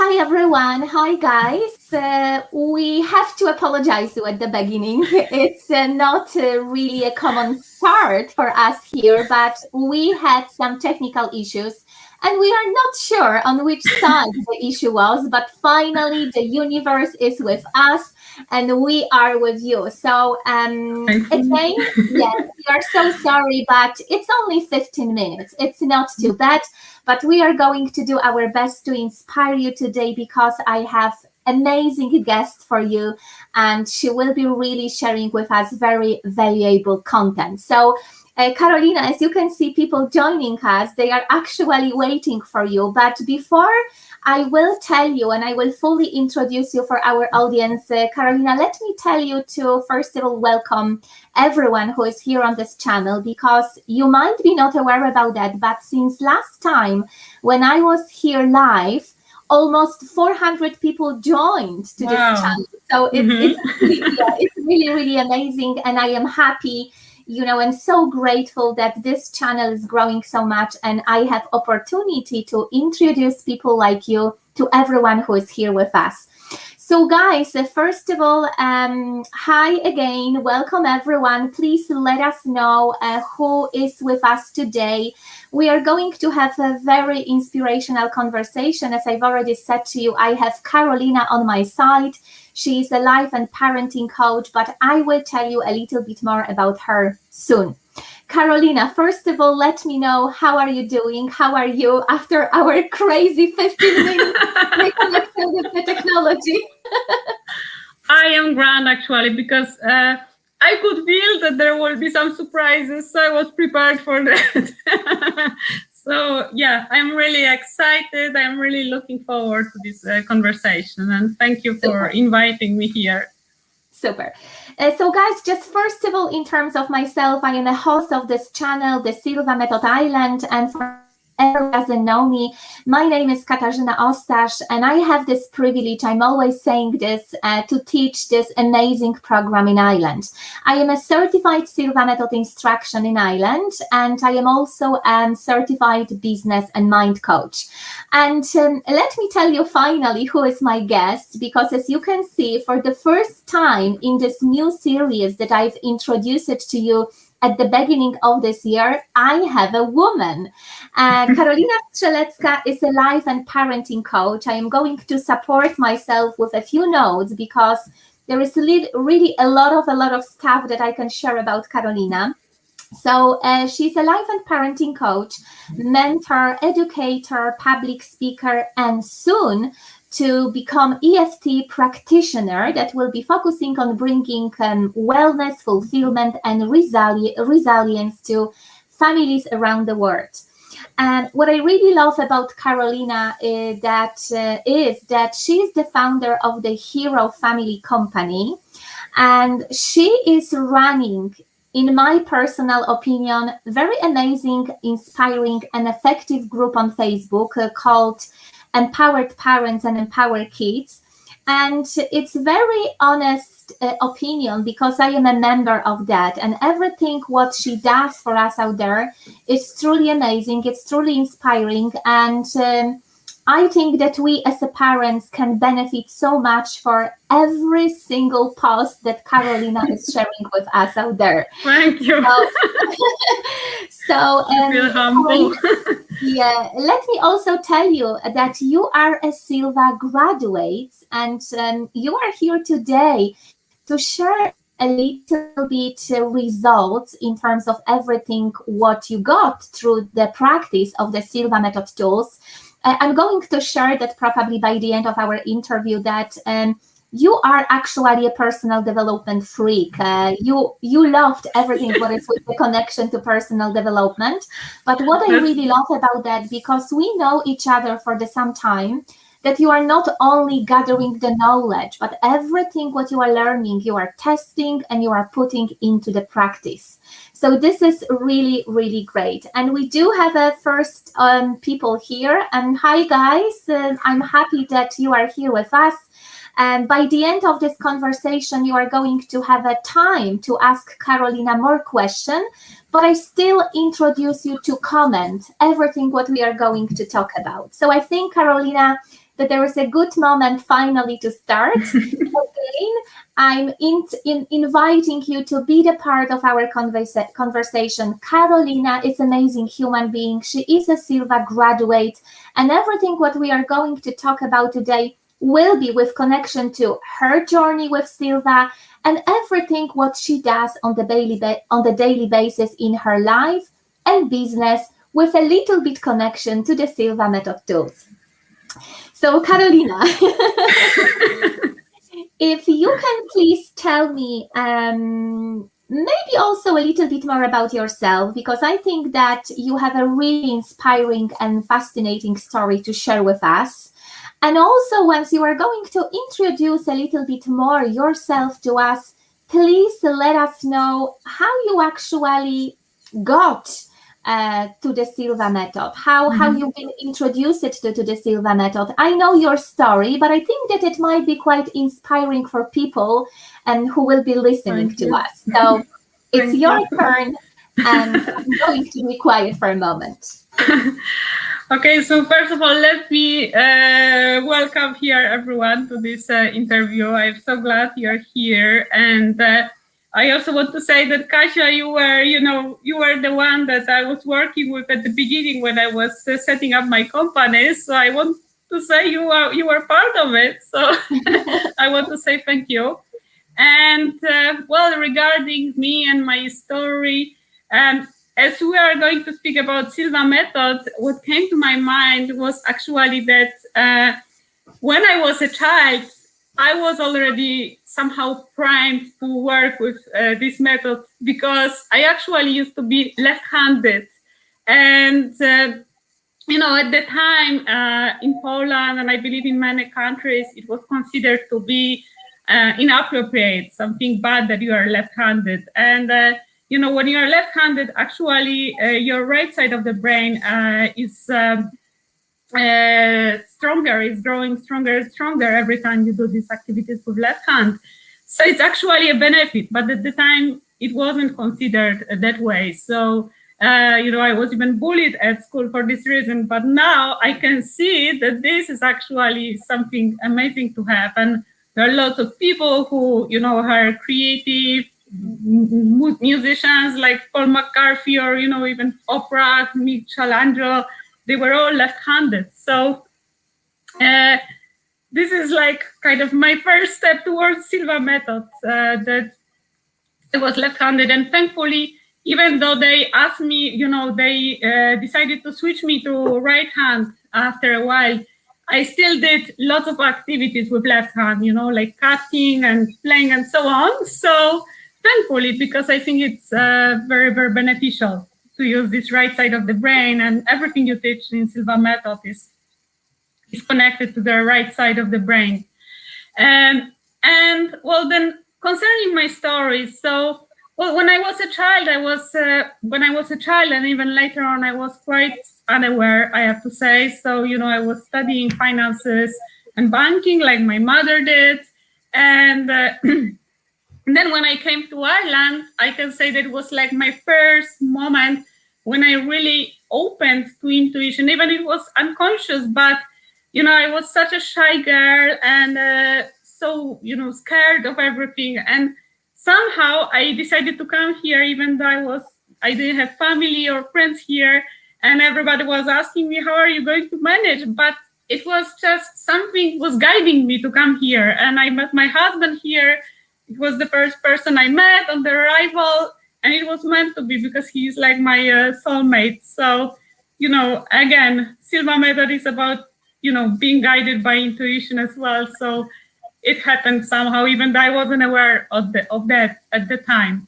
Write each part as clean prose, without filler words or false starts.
Hi everyone. Hi guys. We have to apologize at the beginning. It's not really a common start for us here, but we had some technical issues and we are not sure on which side the issue was, but finally the universe is with us and we are with you. So again, yes, we are so sorry, but it's only 15 minutes. It's not too bad. But we are going to do our best to inspire you today because I have amazing guest for you and she will be really sharing with us very valuable content. So Karolina, as you can see people joining us, they are actually waiting for you. But before I will tell you and I will fully introduce you for our audience, Karolina, let me tell you to first of all welcome everyone who is here on this channel, because you might be not aware about that, but since last time when I was here live, almost 400 people joined to this channel. So it's really amazing, and I am happy, and so grateful that this channel is growing so much, and I have opportunity to introduce people like you to everyone who is here with us. So guys, first of all, hi again, welcome everyone. Please let us know who is with us today. We are going to have a very inspirational conversation. As I've already said to you, I have Karolina on my side. She is a life and parenting coach, but I will tell you a little bit more about her soon. Karolina, first of all, let me know, how are you doing? How are you after our crazy 15 minutes reconnecting with the technology? I am grand actually, because I could feel that there will be some surprises, so I was prepared for that. So yeah, I'm really excited. I'm really looking forward to this conversation, and thank you for inviting me here. Super. So guys, just first of all, in terms of myself, I am a host of this channel, the Silva Method Island, and for everyone who doesn't know me, my name is Katarzyna Ostasz, and I have this privilege, I'm always saying this, to teach this amazing program in Ireland. I am a certified Silva Method instructor in Ireland, and I am also a certified business and mind coach. And let me tell you finally who is my guest, because as you can see, for the first time in this new series that I've introduced it to you at the beginning of this year, I have a woman. Karolina Strzelecka is a life and parenting coach. I am going to support myself with a few notes because there is really a lot of stuff that I can share about Karolina. So she's a life and parenting coach, mentor, educator, public speaker, and soon to become EFT practitioner that will be focusing on bringing wellness, fulfillment, and resilience to families around the world. And what I really love about Karolina is that she is the founder of the Hero Family Company, and she is running, in my personal opinion, very amazing, inspiring, and effective group on Facebook called Empowered Parents and Empowered Kids. And it's very honest opinion, because I am a member of that, and everything what she does for us out there is truly amazing. It's truly inspiring, and I think that we as a parents can benefit so much for every single post that Karolina is sharing with us out there. Thank you. I feel humble. Yeah, let me also tell you that you are a Silva graduate, and you are here today to share a little bit results in terms of everything what you got through the practice of the Silva Method tools. I'm going to share that probably by the end of our interview, that you are actually a personal development freak. You loved everything what is with the connection to personal development. But what I really love about that, because we know each other for some time, that you are not only gathering the knowledge, but everything what you are learning, you are testing and you are putting into the practice. So this is really, really great. And we do have a first people here. And hi guys, I'm happy that you are here with us. And by the end of this conversation, you are going to have a time to ask Karolina more questions, but I still introduce you to comment everything what we are going to talk about. So I think, Karolina, that there is a good moment finally to start. Again, I'm inviting you to be the part of our conversation. Karolina is an amazing human being. She is a Silva graduate, and everything what we are going to talk about today will be with connection to her journey with Silva and everything what she does on the daily basis in her life and business, with a little bit connection to the Silva Method tools. So, Karolina, if you can please tell me maybe also a little bit more about yourself, because I think that you have a really inspiring and fascinating story to share with us. And also, once you are going to introduce a little bit more yourself to us, please let us know how you actually got to the Silva Method, how you've been introduced to the Silva Method. I know your story, but I think that it might be quite inspiring for people and who will be listening to us. So it's your turn, and I'm going to be quiet for a moment. Okay, so first of all, let me welcome here everyone to this interview. I'm so glad you're here, and I also want to say that Kasia, you were the one that I was working with at the beginning when I was setting up my company. So I want to say you were part of it. So I want to say thank you. And well, regarding me and my story, as we are going to speak about Silva Method, what came to my mind was actually that when I was a child, I was already somehow primed to work with this method, because I actually used to be left-handed. And, at the time in Poland, and I believe in many countries, it was considered to be inappropriate, something bad that you are left-handed. And when you are left-handed, actually, your right side of the brain is stronger, is growing stronger and stronger every time you do these activities with left hand. So it's actually a benefit, but at the time, it wasn't considered that way. So, I was even bullied at school for this reason, but now I can see that this is actually something amazing to have. And there are lots of people who, are creative, musicians like Paul McCarthy, or even Oprah, Michelangelo. They were all left-handed. So this is like kind of my first step towards Silva Method, that I was left-handed. And thankfully, even though they asked me, they decided to switch me to right hand after a while, I still did lots of activities with left hand, like cutting and playing and so on. So thankfully, because I think it's very, very beneficial to use this right side of the brain, and everything you teach in Silva Method is connected to the right side of the brain. And well, then concerning my story, so when I was a child, and even later on, I was quite unaware, I have to say. So, I was studying finances and banking like my mother did. And then when I came to Ireland, I can say that it was like my first moment when I really opened to intuition. Even it was unconscious, but, I was such a shy girl and so, scared of everything. And somehow I decided to come here, even though I didn't have family or friends here. And everybody was asking me, how are you going to manage? But it was just something was guiding me to come here. And I met my husband here. It was the first person I met on the arrival, and it was meant to be, because he's like my soulmate. So, again, Silva Method is about, being guided by intuition as well. So it happened somehow, even though I wasn't aware of that at the time.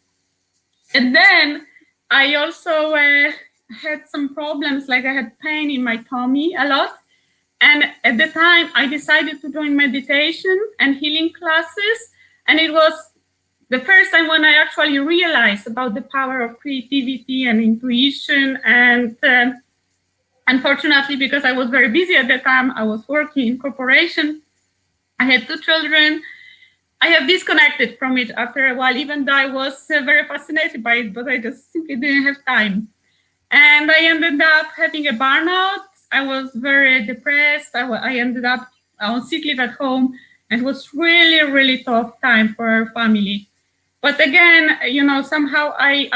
And then I also had some problems, like I had pain in my tummy a lot. And at the time, I decided to join meditation and healing classes. And it was the first time when I actually realized about the power of creativity and intuition. And unfortunately, because I was very busy at the time, I was working in corporation. I had 2 children. I have disconnected from it after a while, even though I was very fascinated by it, but I just simply didn't have time. And I ended up having a burnout. I was very depressed. I ended up on sick leave at home. It was really, really tough time for our family. But again, somehow I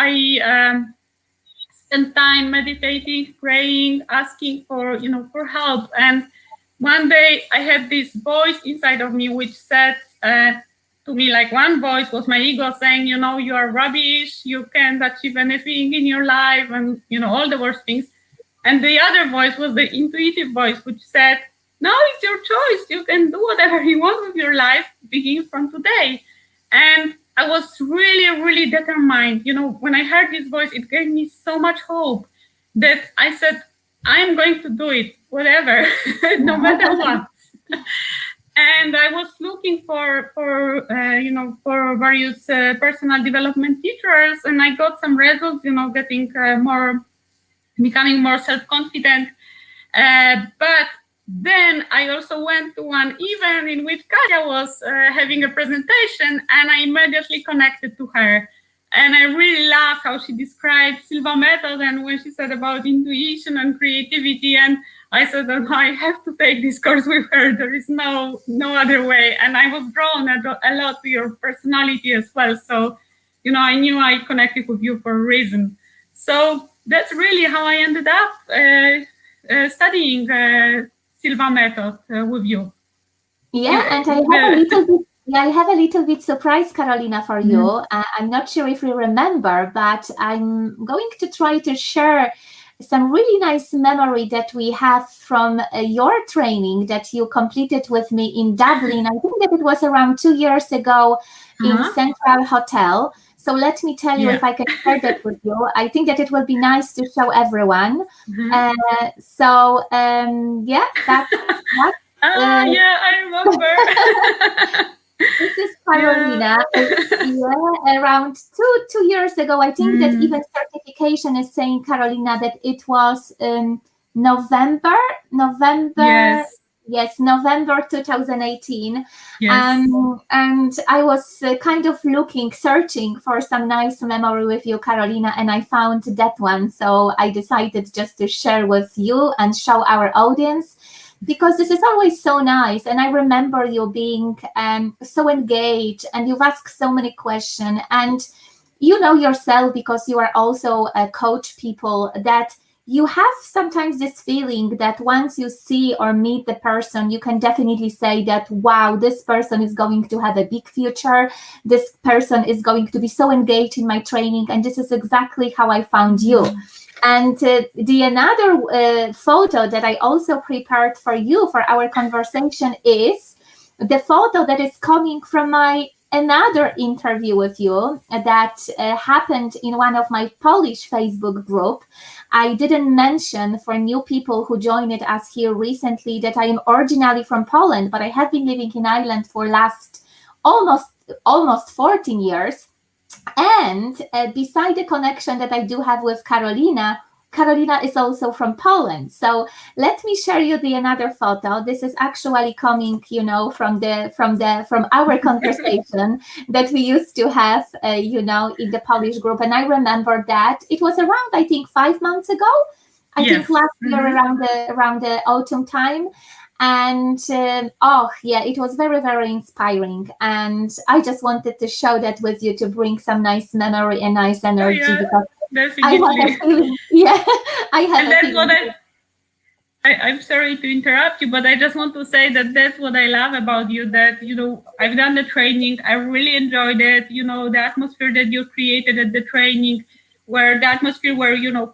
spent time meditating, praying, asking for help. And one day I had this voice inside of me which said to me, like, one voice was my ego saying, you are rubbish, you can't achieve anything in your life, and all the worst things. And the other voice was the intuitive voice, which said, no, it's your choice. You can do whatever you want with your life, begin from today. And I was really, really determined. When I heard this voice, it gave me so much hope that I said, I'm going to do it, whatever, no matter what. And I was looking for various personal development teachers, and I got some results, becoming more self-confident. But then I also went to one event in which Katja was having a presentation, and I immediately connected to her. And I really love how she described Silva Method, and when she said about intuition and creativity, and I said, I have to take this course with her. There is no other way. And I was drawn a lot to your personality as well. So, I knew I connected with you for a reason. So that's really how I ended up studying Silva Method with you. Yeah, and I have a little bit surprise, Karolina, for you. I'm not sure if you remember, but I'm going to try to share some really nice memory that we have from your training that you completed with me in Dublin. I think that it was around 2 years ago in Central Hotel. So let me tell you if I can share that with you. I think that it will be nice to show everyone. That's I remember. This is Karolina. Around two years ago, I think that even certification is saying, Karolina, that it was November. Yes, November 2018. Yes. And I was kind of searching for some nice memory with you, Karolina, and I found that one. So I decided just to share with you and show our audience, because this is always so nice. And I remember you being so engaged, and you've asked so many questions. And you know yourself, because you are also a coach people, that you have sometimes this feeling that once you see or meet the person, you can definitely say that, wow, this person is going to have a big future. This person is going to be so engaged in my training. And this is exactly how I found you. And the another photo that I also prepared for you for our conversation is the photo that is coming from my another interview with you that happened in one of my Polish Facebook group. I didn't mention for new people who joined us here recently that I am originally from Poland, but I have been living in Ireland for last almost 14 years. And beside the connection that I do have with Karolina, Karolina is also from Poland. So let me share you the another photo. This is actually coming, from our conversation that we used to have, in the Polish group. And I remember that it was around, I think, 5 months ago. I think last year around the autumn time. And it was very, very inspiring. And I just wanted to show that with you to bring some nice memory and nice energy, because I have a feeling. I have a feeling. I'm sorry to interrupt you, but I just want to say that that's what I love about you, that, I've done the training. I really enjoyed it. The atmosphere that you created at the training, where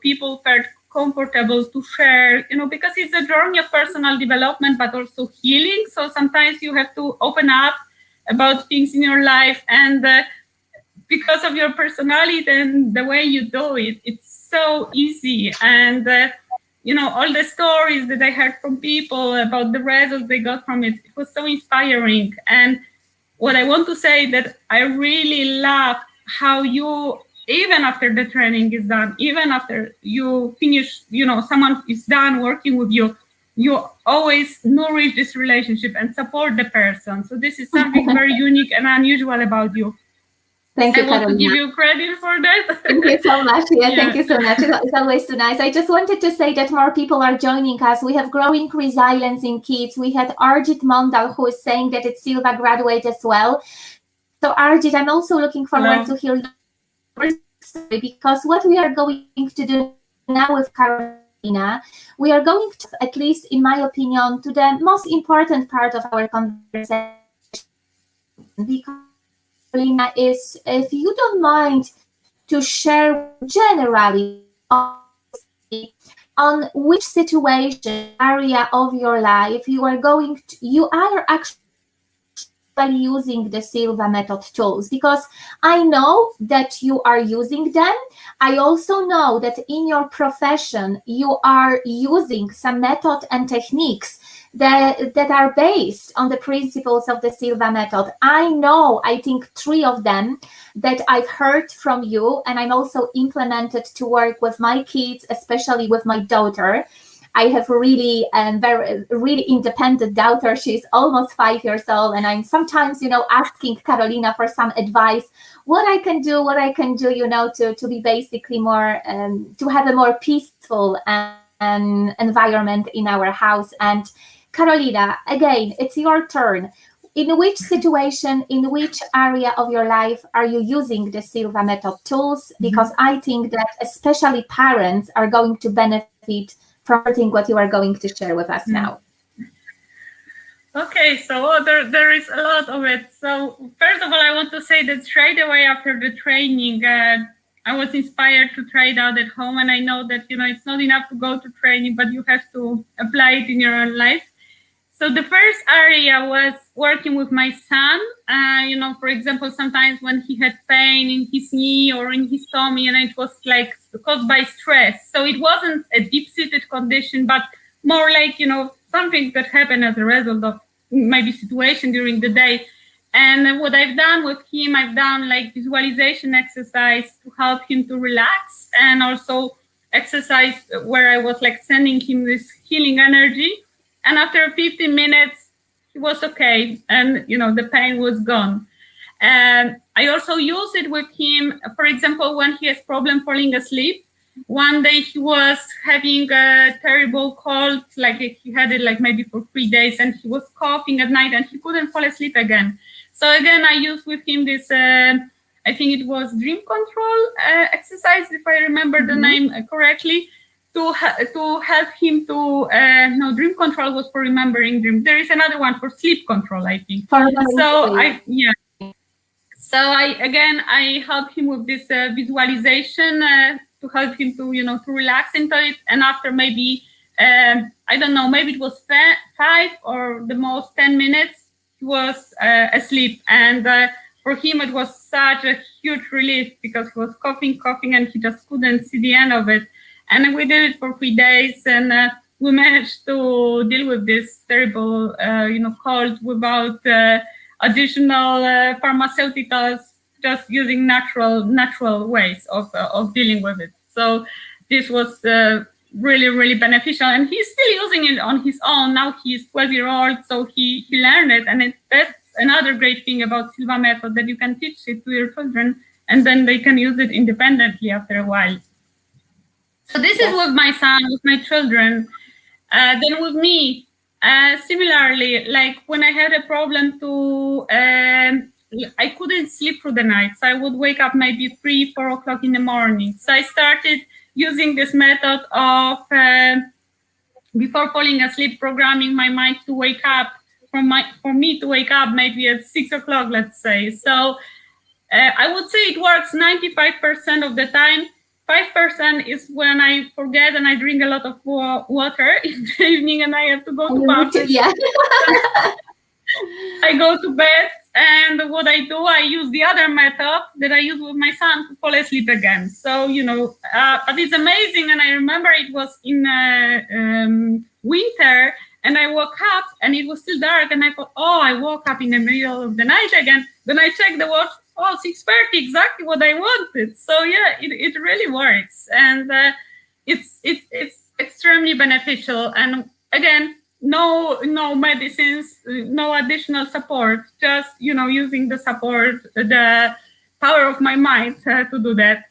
people felt comfortable to share, because it's a journey of personal development, but also healing. So sometimes you have to open up about things in your life, and because of your personality and the way you do it, it's so easy. And all the stories that I heard from people about the results they got from it, it was so inspiring. And what I want to say that I really love how you, even after the training is done, even after you finish, someone is done working with you, you always nourish this relationship and support the person. So this is something very unique and unusual about you. Thank you, I want to give Karolina. you credit for that. Thank you so much. Yeah, Yeah. thank you so much. It's always too nice. I just wanted to say that more people are joining us. We have growing resilience in kids. We had Arjit Mondal, who is saying that it's Silva graduate as well. So Arjit, I'm also looking forward to hear your story, because what we are going to do now with Karolina, we are going to, at least in my opinion, to the most important part of our conversation, because Karolina is, if you don't mind, to share generally on which situation, area of your life you are actually using the Silva Method tools, because I know that you are using them. I also know that in your profession you are using some method and techniques that are based on the principles of the Silva Method. I think 3 of them that I've heard from you, and I'm also implemented to work with my kids, especially with my daughter. I have really really independent daughter. She's almost 5 years old, and I'm sometimes, asking Karolina for some advice, what I can do, to be basically more, to have a more peaceful and environment in our house. And Karolina, again, it's your turn. In which situation, in which area of your life are you using the Silva Method tools? Because I think that especially parents are going to benefit from what you are going to share with us now. Okay, so there is a lot of it. So first of all, I want to say that straight away after the training, I was inspired to try it out at home. And I know that, it's not enough to go to training, but you have to apply it in your own life. So the first area was working with my son. For example, sometimes when he had pain in his knee or in his tummy, and it was like caused by stress. So it wasn't a deep-seated condition, but more like, something that happened as a result of maybe situation during the day. And what I've done with him, I've done like visualization exercise to help him to relax, and also exercise where I was like sending him this healing energy. And after 15 minutes, he was okay. And, the pain was gone. And I also use it with him, for example, when he has problem falling asleep. One day he was having a terrible cold, like he had it like maybe for 3 days, and he was coughing at night and he couldn't fall asleep again. So again, I used with him this, I think it was dream control exercise, if I remember the name correctly. To help him to no, dream control was for remembering dream. There is another one for sleep control, I think. So I help him with this visualization to help him to to relax into it. And after maybe I don't know, maybe it was 5 or the most 10 minutes, he was asleep. And for him it was such a huge relief, because he was coughing, and he just couldn't see the end of it. And we did it for 3 days, and we managed to deal with this terrible, cold without additional pharmaceuticals, just using natural ways of dealing with it. So this was really, really beneficial, and he's still using it on his own. Now he's 12 years old, so he learned it, and that's another great thing about Silva Method, that you can teach it to your children, and then they can use it independently after a while. So this is with my son, with my children. Then with me, similarly, like when I had a problem I couldn't sleep through the night. So I would wake up maybe 3, 4 o'clock in the morning. So I started using this method of, before falling asleep, programming my mind to wake up, for me to wake up maybe at 6 o'clock, let's say. So I would say it works 95% of the time. 5% is when I forget and I drink a lot of water in the evening and I have to go to bathroom. Yeah. I go to bed, and what I do, I use the other method that I use with my son to fall asleep again. So, but it's amazing. And I remember it was in winter, and I woke up and it was still dark, and I thought, I woke up in the middle of the night again. Then I checked the watch. 6:30, exactly what I wanted. So yeah, it really works, and it's extremely beneficial. And again, no medicines, no additional support, just using the support, the power of my mind to do that.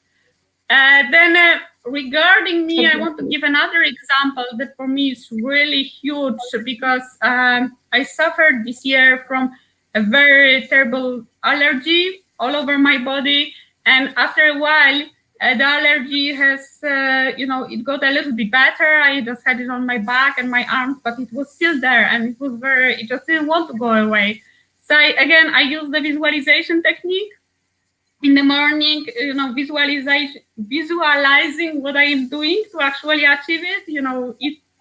Then regarding me, I want to give another example that for me is really huge, because I suffered this year from a very terrible allergy all over my body. And after a while, the allergy has, it got a little bit better. I just had it on my back and my arms, but it was still there, and it just didn't want to go away. So I used the visualization technique in the morning, visualizing what I am doing to actually achieve it,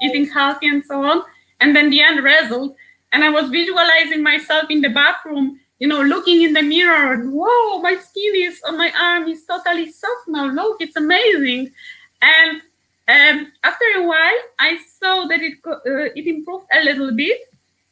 eating healthy and so on. And then the end result. And I was visualizing myself in the bathroom, looking in the mirror, and whoa, my skin is on my arm is totally soft now. Look, it's amazing. And after a while, I saw that it improved a little bit.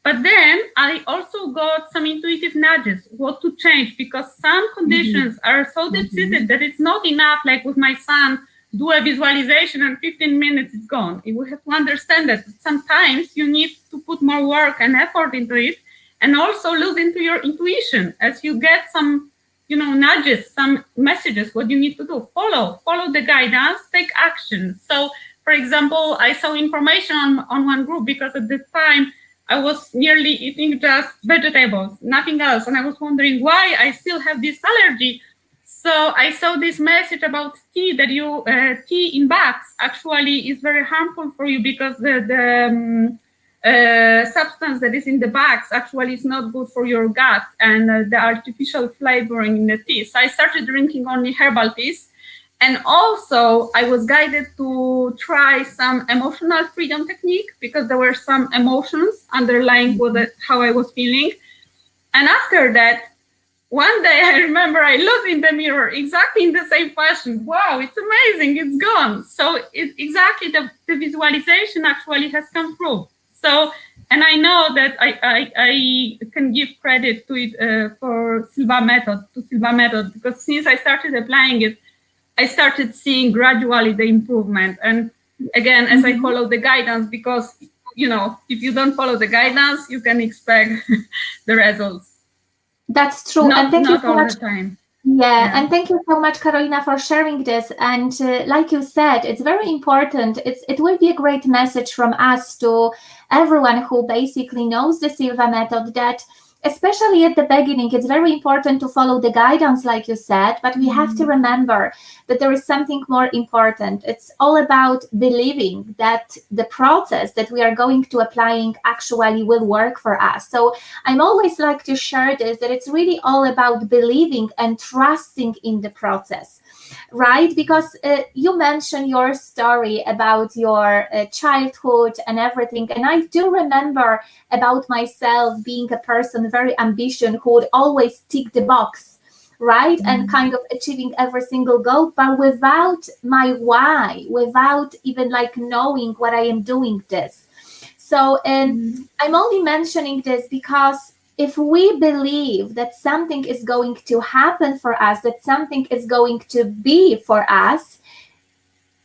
But then I also got some intuitive nudges, what to change, because some conditions are so deep-seated that it's not enough, like with my son, do a visualization and 15 minutes it's gone. You have to understand that sometimes you need to put more work and effort into it, and also look into your intuition as you get some, nudges, some messages, what you need to do. Follow the guidance, take action. So, for example, I saw information on one group, because at the time, I was nearly eating just vegetables, nothing else. And I was wondering why I still have this allergy. So I saw this message about tea, that tea in bags actually is very harmful for you, because the substance that is in the bags actually is not good for your gut, and the artificial flavoring in the tea. So I started drinking only herbal teas. And also, I was guided to try some emotional freedom technique, because there were some emotions underlying how I was feeling. And after that, one day I remember I looked in the mirror exactly in the same fashion. Wow, it's amazing, it's gone. So exactly the visualization actually has come through. So, and I know that I can give credit to it for Silva Method, because since I started applying it, I started seeing gradually the improvement. And again, as I follow the guidance, because, if you don't follow the guidance, you can expect the results. That's true. Not, and thank not you so all much. the time. Yeah, and thank you so much, Karolina, for sharing this. And like you said, it's very important. It will be a great message from us to everyone who basically knows the Silva method, that especially at the beginning, it's very important to follow the guidance, like you said, but we have to remember that there is something more important. It's all about believing that the process that we are going to applying actually will work for us. So I'm always like to share this, that it's really all about believing and trusting in the process, right? Because you mentioned your story about your childhood and everything, and I do remember about myself being a person very ambitious who would always tick the box, right? And kind of achieving every single goal, but without my why, without even like knowing what I am doing this. So, and I'm only mentioning this because if we believe that something is going to happen for us, that something is going to be for us,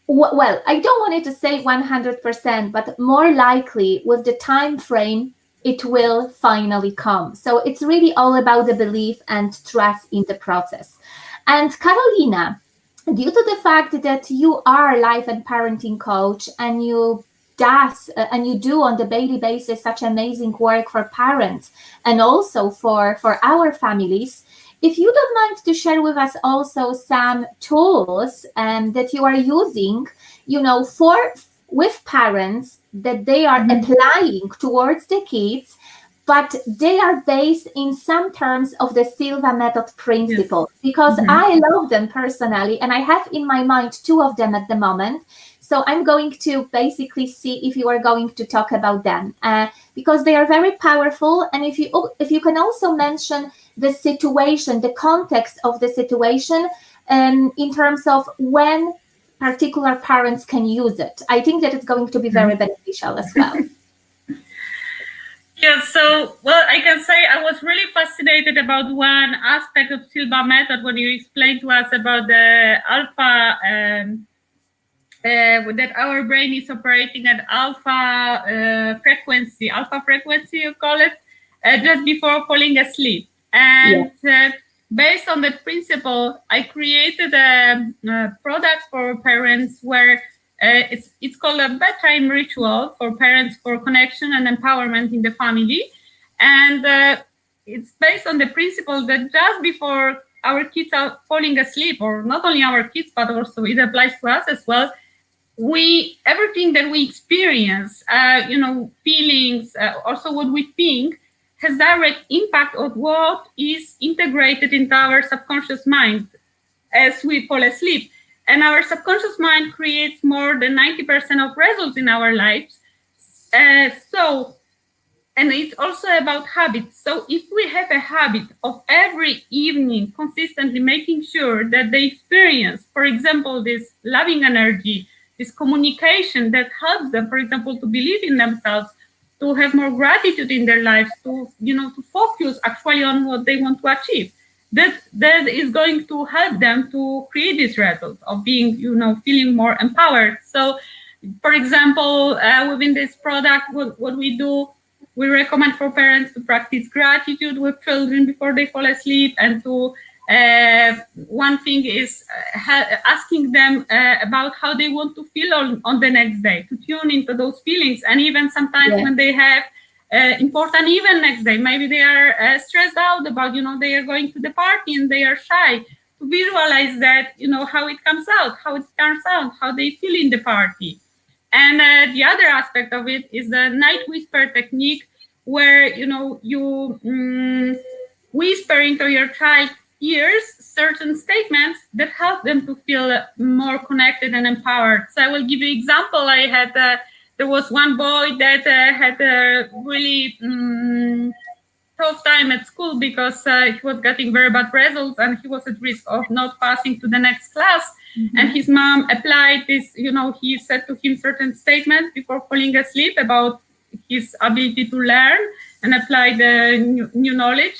well, I don't want it to say 100%, but more likely with the time frame, it will finally come. So it's really all about the belief and trust in the process. And Karolina, due to the fact that you are life and parenting coach, and you do on the daily basis such amazing work for parents and also for our families, if you don't mind to share with us also some tools that you are using, with parents, that they are applying towards the kids, but they are based in some terms of the Silva Method principle, because I love them personally, and I have in my mind 2 of them at the moment. So I'm going to basically see if you are going to talk about them, because they are very powerful. And if you can also mention the situation, the context of the situation, in terms of when particular parents can use it, I think that it's going to be very beneficial as well. Yeah, so, well, I can say I was really fascinated about one aspect of Silva Method when you explained to us about the alpha, that our brain is operating at alpha frequency, you call it, just before falling asleep. And based on that principle, I created a product for parents where it's called a bedtime ritual for parents for connection and empowerment in the family. And it's based on the principle that just before our kids are falling asleep, or not only our kids, but also it applies to us as well, everything that we experience, feelings, also what we think, has direct impact on what is integrated into our subconscious mind as we fall asleep. And our subconscious mind creates more than 90% of results in our lives. And it's also about habits. So if we have a habit of every evening consistently making sure that they experience, for example, this loving energy, this communication that helps them, for example, to believe in themselves, to have more gratitude in their lives, to focus actually on what they want to achieve, that is going to help them to create this result of being, feeling more empowered. So, for example, within this product, what we do, we recommend for parents to practice gratitude with children before they fall asleep, and to one thing is asking them about how they want to feel on the next day, to tune into those feelings. And even sometimes when they have important event next day, maybe they are stressed out about, they are going to the party and they are shy, to visualize that, how it comes out, how it turns out, how they feel in the party. And the other aspect of it is the night whisper technique, where you whisper into your child's ears certain statements that help them to feel more connected and empowered. So I will give you an example. There was one boy that had a really tough time at school because he was getting very bad results and he was at risk of not passing to the next class. And his mom applied this, he said to him certain statements before falling asleep about his ability to learn and apply the new knowledge.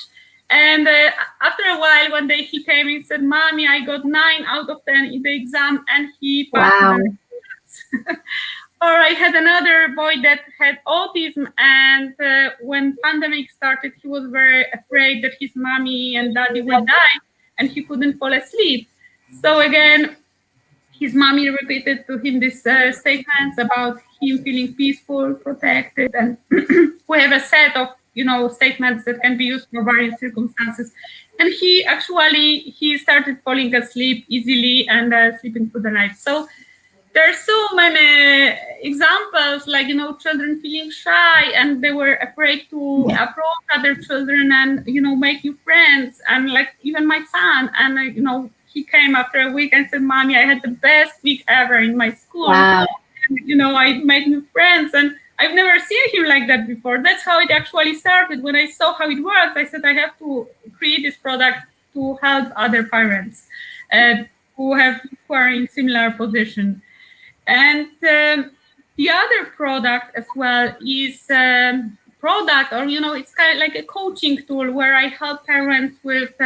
And after a while, one day he came and said, "Mommy, I got 9 out of 10 in the exam," and he passed. Wow. Or I had another boy that had autism, and when pandemic started, he was very afraid that his mommy and daddy would die, and he couldn't fall asleep. So again, his mommy repeated to him these statements about him feeling peaceful, protected, and we have a set of statements that can be used for various circumstances. And he started falling asleep easily and sleeping through the night. So there are so many examples, like children feeling shy and they were afraid to approach other children and make new friends. And like even my son, and he came after a week and said, "Mommy, I had the best week ever in my school." Wow. And, I made new friends, and I've never seen him like that before. That's how it actually started. When I saw how it works, I said I have to create this product to help other parents who are in similar position. And the other product as well is product, or it's kind of like a coaching tool where I help parents with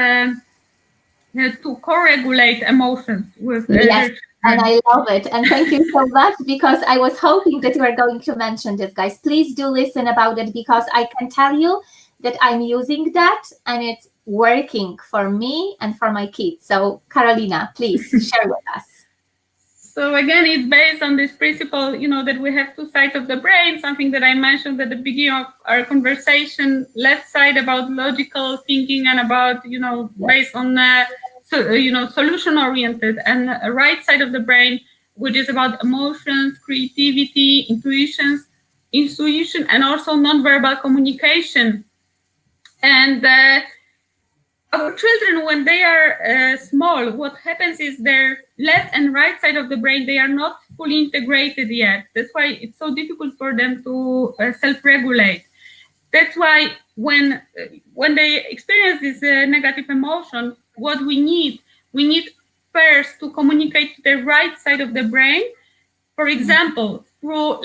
to co-regulate emotions with yes, and I love it. And thank you so much, because I was hoping that you were going to mention this, guys. Please do listen about it, because I can tell you that I'm using that and it's working for me and for my kids. So Karolina, please share with us. So again, it's based on this principle, that we have two sides of the brain, something that I mentioned at the beginning of our conversation. Left side about logical thinking and about, based on, solution-oriented, and a right side of the brain, which is about emotions, creativity, intuition, and also nonverbal communication. And our children, when they are small, what happens is their left and right side of the brain, they are not fully integrated yet. That's why it's so difficult for them to self-regulate. That's why when they experience this negative emotion, what we need first to communicate to the right side of the brain. For example, through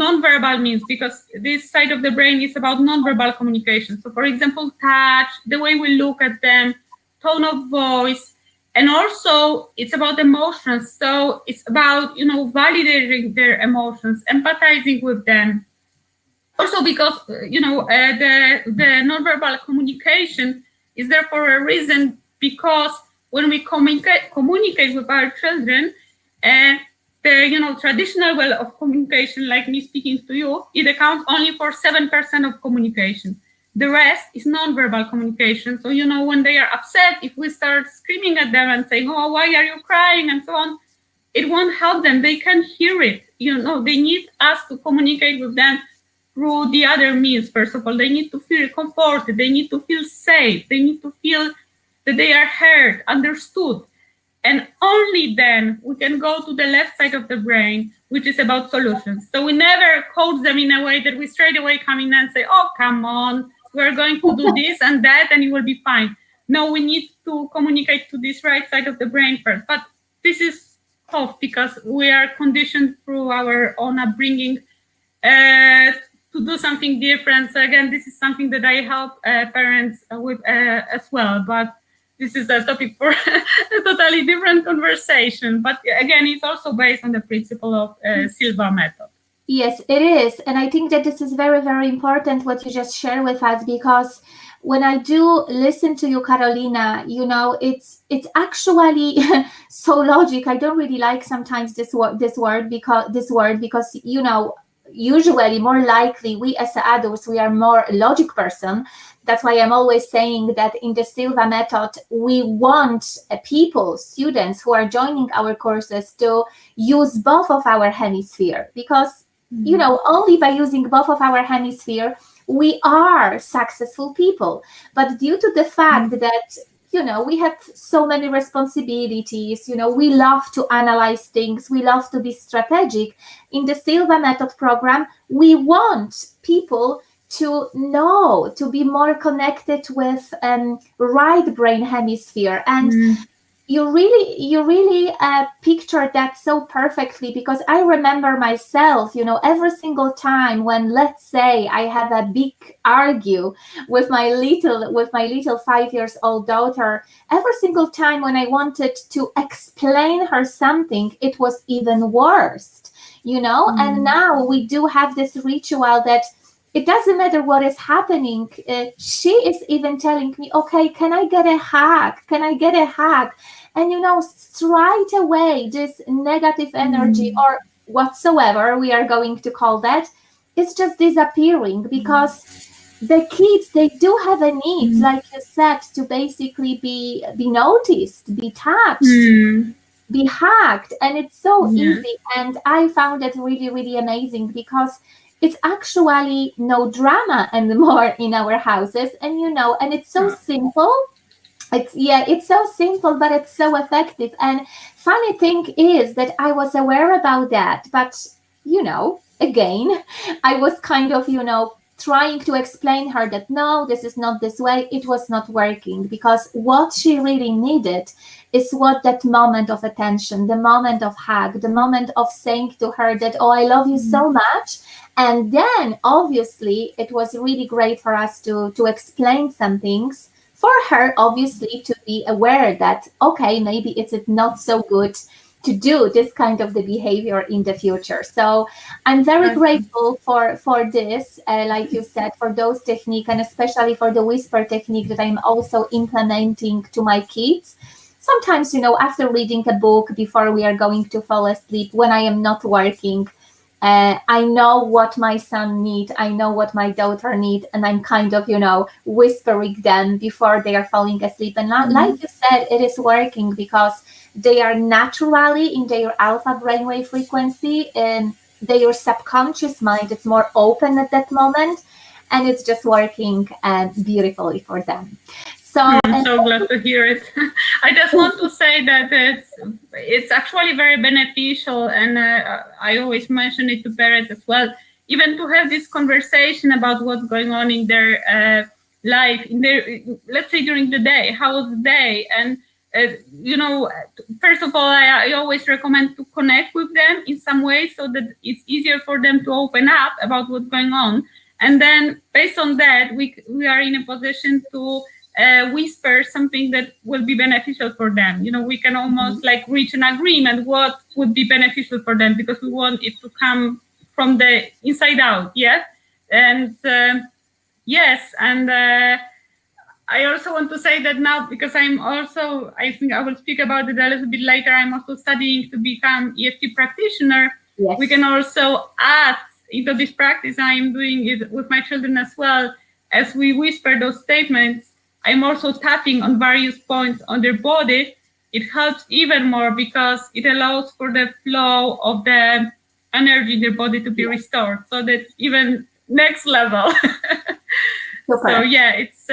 nonverbal means, because this side of the brain is about nonverbal communication. So, for example, touch, the way we look at them, tone of voice, and also it's about emotions. So it's about validating their emotions, empathizing with them. Also, because the nonverbal communication is there for a reason, because when we communicate with our children, the traditional way of communication, like me speaking to you, it accounts only for 7% of communication. The rest is non-verbal communication. So, when they are upset, if we start screaming at them and saying, oh, why are you crying, and so on, it won't help them. They can't hear it. They need us to communicate with them through the other means. First of all, they need to feel comforted. They need to feel safe. They need to feel that they are heard, understood. And only then we can go to the left side of the brain, which is about solutions. So we never coach them in a way that we straight away come in and say, oh, come on, we're going to do this and that, and you will be fine. No, we need to communicate to this right side of the brain first. But this is tough because we are conditioned through our own upbringing to do something different. So again, this is something that I help parents with as well. But this is a topic for a totally different conversation. But again, it's also based on the principle of Silva Method. Yes, it is. And I think that this is very, very important what you just shared with us, because when I do listen to you, Karolina, it's actually so logic. I don't really like sometimes this word because usually more likely we as adults, we are more logic person. That's why I'm always saying that in the Silva Method, we want students who are joining our courses to use both of our hemisphere, because, only by using both of our hemisphere, we are successful people. But due to the fact that, we have so many responsibilities, we love to analyze things, we love to be strategic. In the Silva Method program, we want people to know, to be more connected with right brain hemisphere. And you really pictured that so perfectly, because I remember myself, every single time when, let's say, I have a big argue with my little 5-year-old daughter, every single time when I wanted to explain her something, it was even worse, and now we do have this ritual that it doesn't matter what is happening. She is even telling me, okay, can I get a hug? Can I get a hug? And, straight away, this negative energy or whatsoever we are going to call that, it's just disappearing, because the kids, they do have a need, like you said, to basically be noticed, be touched, be hugged. And it's so easy. And I found it really, really amazing, because it's actually no drama anymore in our houses. And, and it's so simple. It's so simple, but it's so effective. And funny thing is that I was aware about that, but, again, I was kind of, trying to explain her that, no, this is not this way. It was not working, because what she really needed is that moment of attention, the moment of hug, the moment of saying to her that, oh, I love you so much. And then obviously it was really great for us to explain some things for her, obviously, to be aware that, okay, maybe it's not so good to do this kind of the behavior in the future. So I'm very grateful for this, like you said, for those techniques, and especially for the whisper technique that I'm also implementing to my kids. Sometimes, after reading a book before we are going to fall asleep, when I am not working, I know what my son needs, I know what my daughter needs, and I'm kind of, whispering them before they are falling asleep. And like you said, it is working, because they are naturally in their alpha brainwave frequency, and their subconscious mind is more open at that moment, and it's just working beautifully for them. So I'm so glad to hear it. I just want to say that it's actually very beneficial, and I always mention it to parents as well, even to have this conversation about what's going on in their life, in their, let's say, during the day. How was the day? And first of all, I always recommend to connect with them in some way, so that it's easier for them to open up about what's going on. And then based on that, we are in a position to whisper something that will be beneficial for them. We can almost like reach an agreement what would be beneficial for them, because we want it to come from the inside out. Yes. And yes. And I also want to say that now, because I think I will speak about it a little bit later, I'm also studying to become EFT practitioner. Yes. We can also add into this practice, I'm doing it with my children as well, as we whisper those statements, I'm also tapping on various points on their body. It helps even more because it allows for the flow of the energy in their body to be restored. So that's even next level. Super. So yeah, it's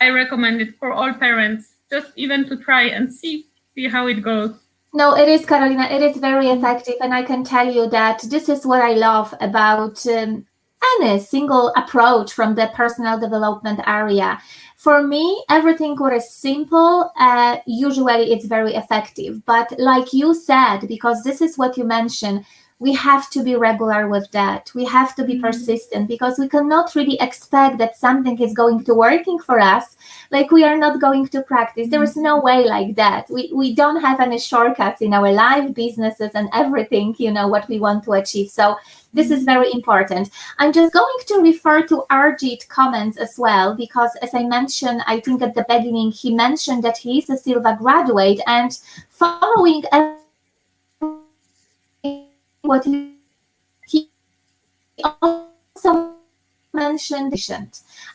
I recommend it for all parents, just even to try and see how it goes. No, it is, Karolina. It is very effective, and I can tell you that this is what I love about any single approach from the personal development area. For me, everything what is simple, usually it's very effective. But like you said, because this is what you mentioned, we have to be regular with that. We have to be persistent, because we cannot really expect that something is going to working for us. Like, we are not going to practice. There is no way like that. We don't have any shortcuts in our life, businesses, and everything, what we want to achieve. So this is very important. I'm just going to refer to Arjit comments as well, because as I mentioned, I think at the beginning, he mentioned that he is a Silva graduate, and following what he also mentioned,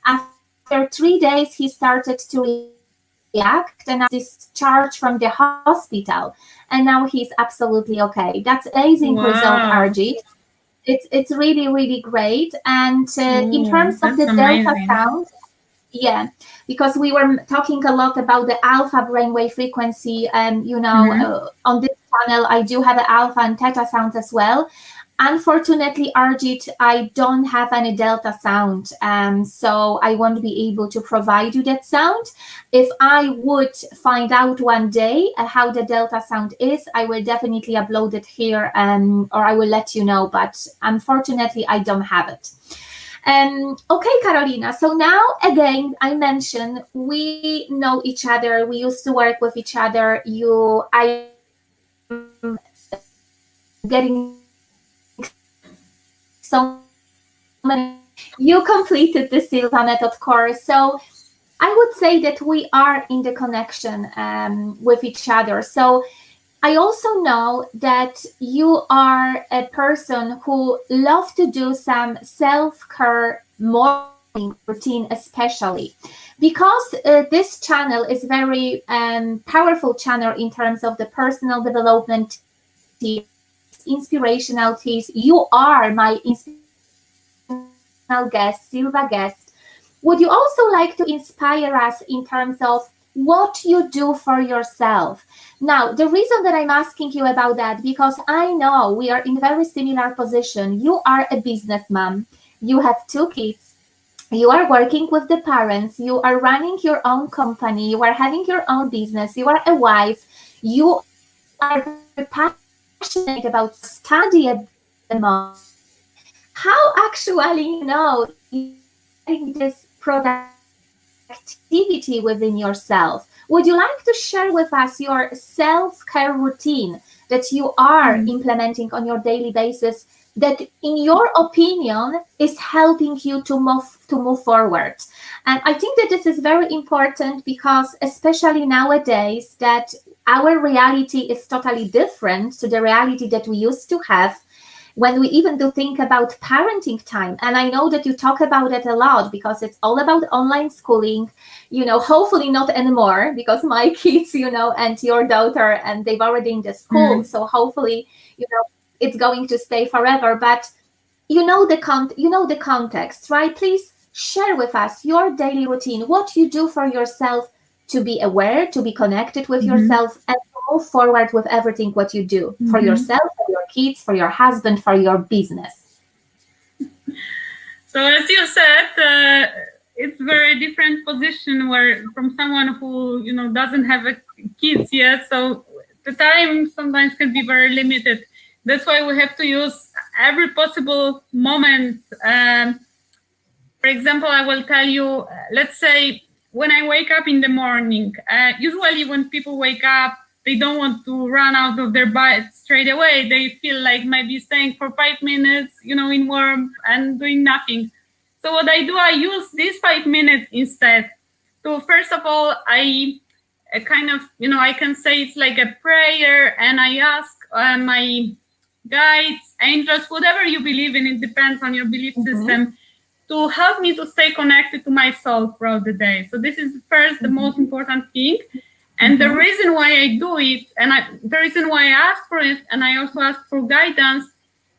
after 3 days, he started to react, and discharged from the hospital, and now he's absolutely okay. That's amazing result, Arjit. It's really, really great. And in terms of the delta sound, because we were talking a lot about the alpha brainwave frequency, and on this channel I do have an alpha and theta sounds as well. Unfortunately, Arjit, I don't have any delta sound, so I won't be able to provide you that sound. If I would find out one day how the delta sound is, I will definitely upload it here, or I will let you know, but unfortunately, I don't have it. Okay, Karolina, so now, again, I mentioned we know each other, we used to work with each other. I'm getting so many. You completed the Silva Method course, so I would say that we are in the connection with each other. So I also know that you are a person who loves to do some self-care morning routine, especially because this channel is very powerful channel in terms of the personal development tips, inspirational tips. You are my inspirational guest, Silva guest. Would you also like to inspire us in terms of what you do for yourself? Now, the reason that I'm asking you about that, because I know we are in very similar position. You are a businessman. You have 2 kids. You are working with the parents. You are running your own company. You are having your own business. You are a wife. You are very passionate about study at the moment. How actually, you're getting this productivity within yourself? Would you like to share with us your self-care routine that you are implementing on your daily basis, that in your opinion is helping you to move forward? And I think that this is very important, because especially nowadays that our reality is totally different to the reality that we used to have when we even do think about parenting time. And I know that you talk about it a lot, because it's all about online schooling, hopefully not anymore, because my kids, and your daughter, and they've already in the school. So hopefully, it's going to stay forever. But the context, right? Please share with us your daily routine, what you do for yourself to be aware, to be connected with yourself, and to move forward with everything what you do for yourself, for your kids, for your husband, for your business. So as you said, it's very different position where from someone who doesn't have kids yet. So the time sometimes can be very limited. That's why we have to use every possible moment. For example, I will tell you, let's say when I wake up in the morning, usually when people wake up, they don't want to run out of their bed straight away. They feel like maybe staying for 5 minutes, in warmth and doing nothing. So what I do, I use these 5 minutes instead to, first of all, I kind of, I can say it's like a prayer, and I ask my guides, angels, whatever you believe in, it depends on your belief system, to help me to stay connected to my soul throughout the day. So this is first, the most important thing. And the reason why I do it, and the reason why I ask for it, and I also ask for guidance,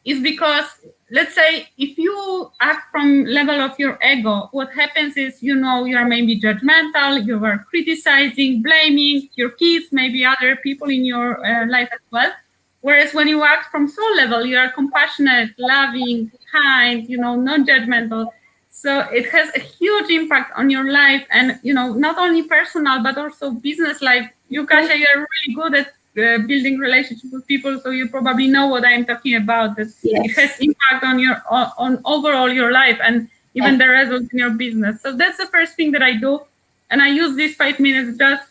is because, let's say, if you act from level of your ego, what happens is, you are maybe judgmental, you are criticizing, blaming your kids, maybe other people in your life as well. Whereas when you act from soul level, you are compassionate, loving, kind, non-judgmental. So it has a huge impact on your life, and not only personal but also business life. You, Kasia, you're really good at building relationships with people, so you probably know what I'm talking about. That it has impact on overall your life, and even the results in your business. So that's the first thing that I do, and I use these 5 minutes just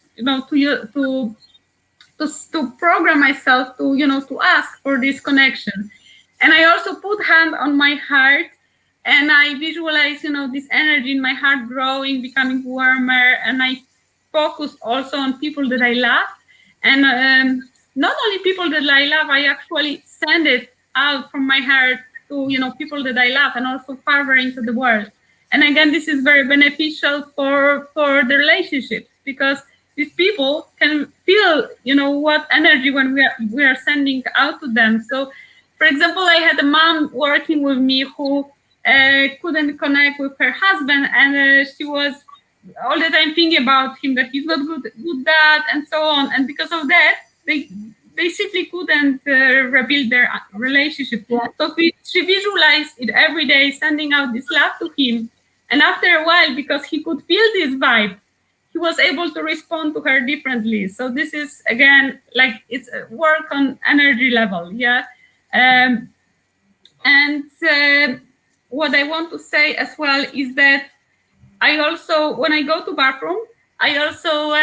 to program myself to ask for this connection. And I also put hand on my heart, and I visualize this energy in my heart growing, becoming warmer, and I focus also on people that I love. And not only people that I love, I actually send it out from my heart to people that I love, and also farther into the world. And again, this is very beneficial for the relationships, because these people can feel what energy when we are sending out to them. So, for example, I had a mom working with me who couldn't connect with her husband, and she was all the time thinking about him, that he's not good dad, and so on. And because of that, they simply couldn't rebuild their relationship. So she visualized it every day, sending out this love to him. And after a while, because he could feel this vibe, he was able to respond to her differently. So this is, again, like, it's a work on energy level. And what I want to say as well is that I also, when I go to bathroom, I also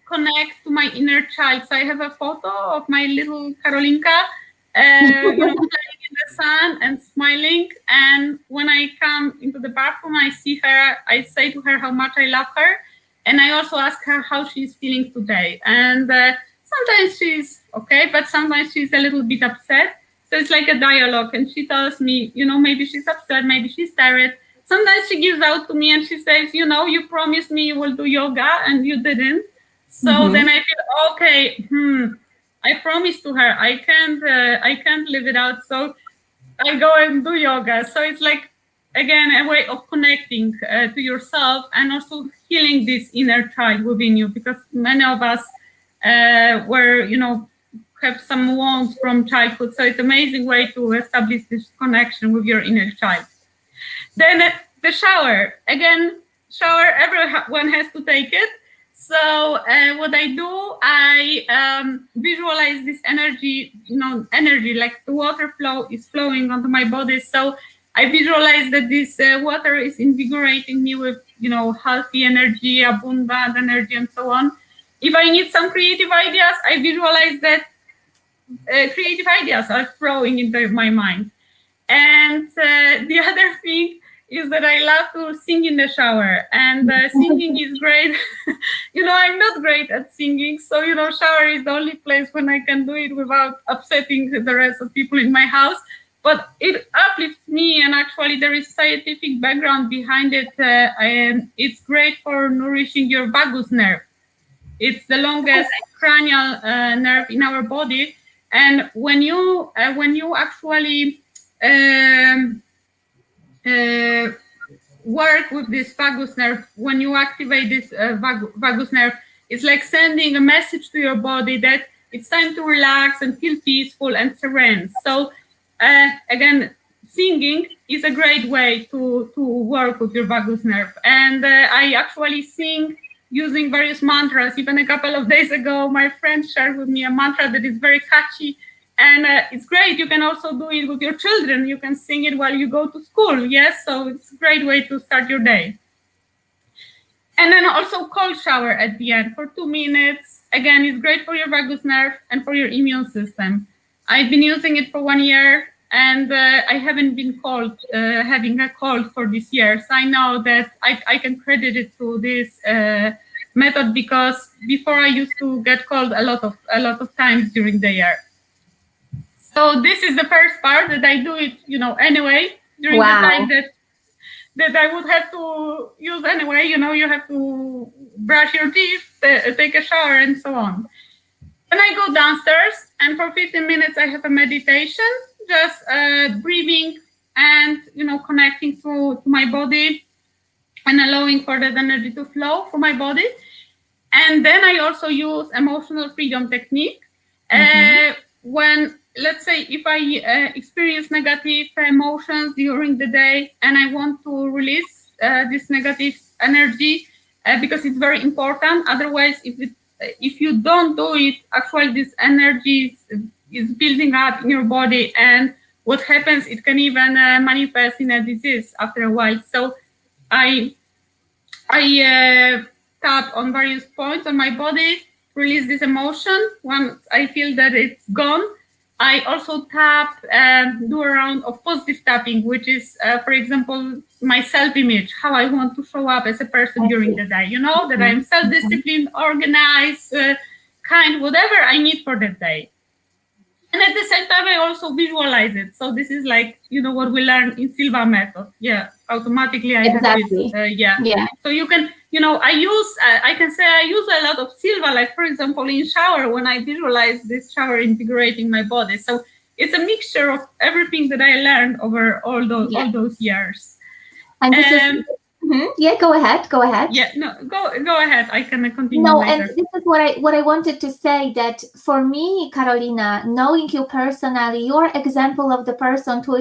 connect to my inner child. So I have a photo of my little Karolinka, playing in the sun and smiling. And when I come into the bathroom, I see her, I say to her how much I love her. And I also ask her how she's feeling today. And sometimes she's okay, but sometimes she's a little bit upset. So it's like a dialogue. And she tells me, maybe she's upset, maybe she's tired. Sometimes she gives out to me and she says, you promised me you will do yoga and you didn't. So then I feel, okay, I promised to her, I can't live it out. So I go and do yoga. So it's like, again, a way of connecting to yourself, and also healing this inner child within you, because many of us have some wounds from childhood. So it's an amazing way to establish this connection with your inner child. Then the shower. Again, shower, everyone has to take it. So what I do, I visualize this energy, like the water flow is flowing onto my body. So I visualize that this water is invigorating me with, healthy energy, abundant energy, and so on. If I need some creative ideas, I visualize that creative ideas are flowing into my mind. And the other thing is that I love to sing in the shower, and singing is great. I'm not great at singing, so shower is the only place when I can do it without upsetting the rest of people in my house. But it uplifts me, and actually there is scientific background behind it. It's great for nourishing your vagus nerve. It's the longest cranial nerve in our body, and when you actually work with this vagus nerve, when you activate this vagus nerve, it's like sending a message to your body that it's time to relax and feel peaceful and serene. So again, singing is a great way to work with your vagus nerve. And I actually sing using various mantras. Even a couple of days ago, my friend shared with me a mantra that is very catchy. And it's great. You can also do it with your children. You can sing it while you go to school. Yes, so it's a great way to start your day. And then also cold shower at the end for 2 minutes. Again, it's great for your vagus nerve and for your immune system. I've been using it for 1 year. and I haven't been having a cold for this year. So I know that I can credit it to this method, because before I used to get cold a lot of times during the year. So this is the first part that I do it, anyway, during the time that I would have to use anyway. You have to brush your teeth, take a shower, and so on. Then I go downstairs, and for 15 minutes I have a meditation, just breathing and connecting to my body and allowing for that energy to flow through my body. And then I also use emotional freedom technique. When, let's say, if I experience negative emotions during the day and I want to release this negative energy, because it's very important. Otherwise, if you don't do it, actually this energy is building up in your body, and what happens, it can even manifest in a disease after a while. So I tap on various points on my body, release this emotion. Once I feel that it's gone, I also tap and do a round of positive tapping, which is, for example, my self-image, how I want to show up as a person during the day, that I'm self-disciplined, organized, kind, whatever I need for that day. And at the same time, I also visualize it. So this is like, what we learn in Silva Method. Yeah, automatically I have this. Yeah. So you can, I can say I use a lot of Silva, like, for example, in shower, when I visualize this shower integrating my body. So it's a mixture of everything that I learned over all those years. And this is... Yeah, go ahead. Yeah, no, go ahead. I can continue later. And this is what I wanted to say, that for me, Karolina, knowing you personally, you're an example of the person who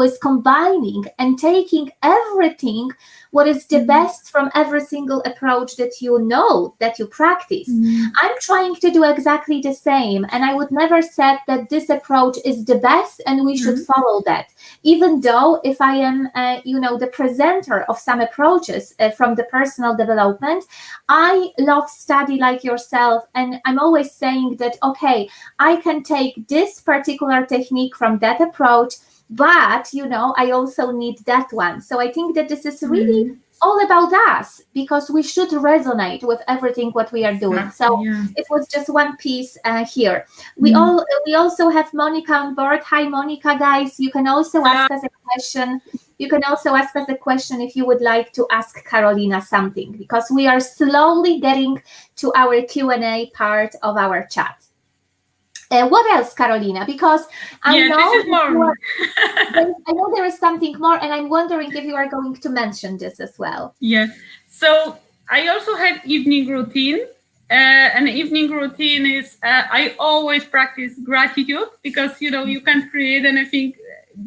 is combining and taking everything, what is the best from every single approach that that you practice. I'm trying to do exactly the same, and I would never say that this approach is the best and we should follow that. Even though if I am, the presenter of some approaches from the personal development, I love study like yourself, and I'm always saying that, okay, I can take this particular technique from that approach, but I also need that one. So I think that this is really all about us, because we should resonate with everything what we are doing. So it was just one piece here. We also have Monica on board. Hi, Monica, guys. You can also ask us a question. You can also ask us a question if you would like to ask Karolina something, because we are slowly getting to our Q&A part of our chat. What else, Karolina? Because I know there is something more, and I'm wondering if you are going to mention this as well. Yeah. So I also have evening routine. An evening routine is I always practice gratitude, because you can create anything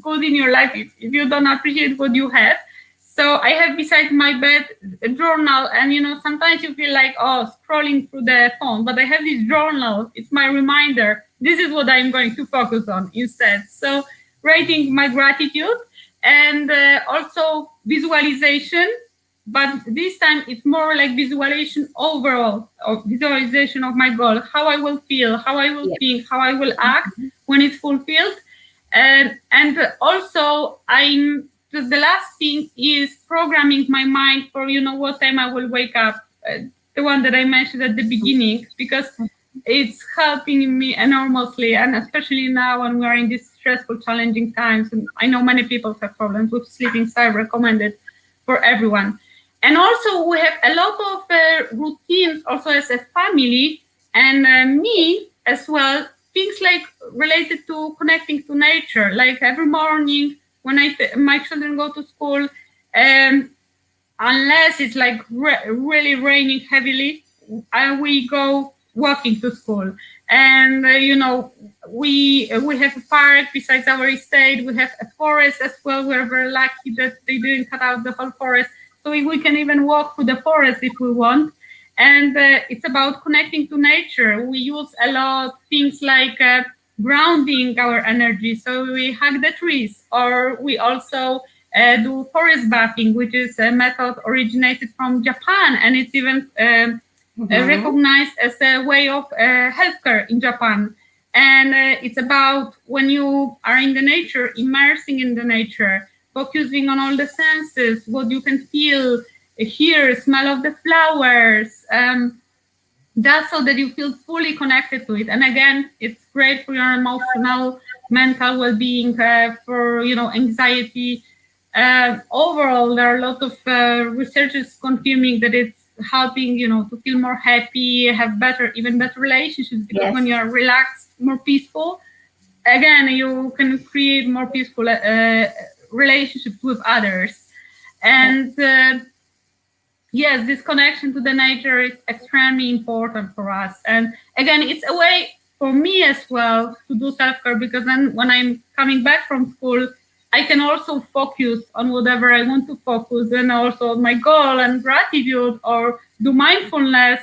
good in your life if you don't appreciate what you have. So I have beside my bed a journal, and sometimes you feel like, scrolling through the phone, but I have this journal. It's my reminder. This is what I'm going to focus on instead. So writing my gratitude, and also visualization, but this time it's more like visualization overall, or visualization of my goal, how I will feel, how I will think, how I will act when it's fulfilled. And also the last thing is programming my mind for, what time I will wake up, the one that I mentioned at the beginning, because it's helping me enormously, and especially now when we are in these stressful, challenging times. And I know many people have problems with sleeping, so I recommend it for everyone. And also we have a lot of routines also as a family, and me as well, things like related to connecting to nature, like every morning when my children go to school, unless it's like really raining heavily, we go walking to school. And we have a park besides our estate. We have a forest as well. We're very lucky that they didn't cut out the whole forest, so we can even walk through the forest if we want. And it's about connecting to nature. We use a lot things like grounding our energy, so we hug the trees, or we also do forest bathing, which is a method originated from Japan, and it's even recognized as a way of healthcare in Japan. And it's about when you are in the nature, immersing in the nature, focusing on all the senses, what you can feel, hear, smell of the flowers. Just so that you feel fully connected to it. And again, it's great for your emotional, mental well-being, for anxiety. Overall, there are a lot of researchers confirming that it's helping to feel more happy, have even better relationships, because when you're relaxed, more peaceful, again, you can create more peaceful relationships with others. And yes, this connection to the nature is extremely important for us. And again, it's a way for me as well to do self-care, because then when I'm coming back from school, I can also focus on whatever I want to focus, and also my goal and gratitude, or do mindfulness,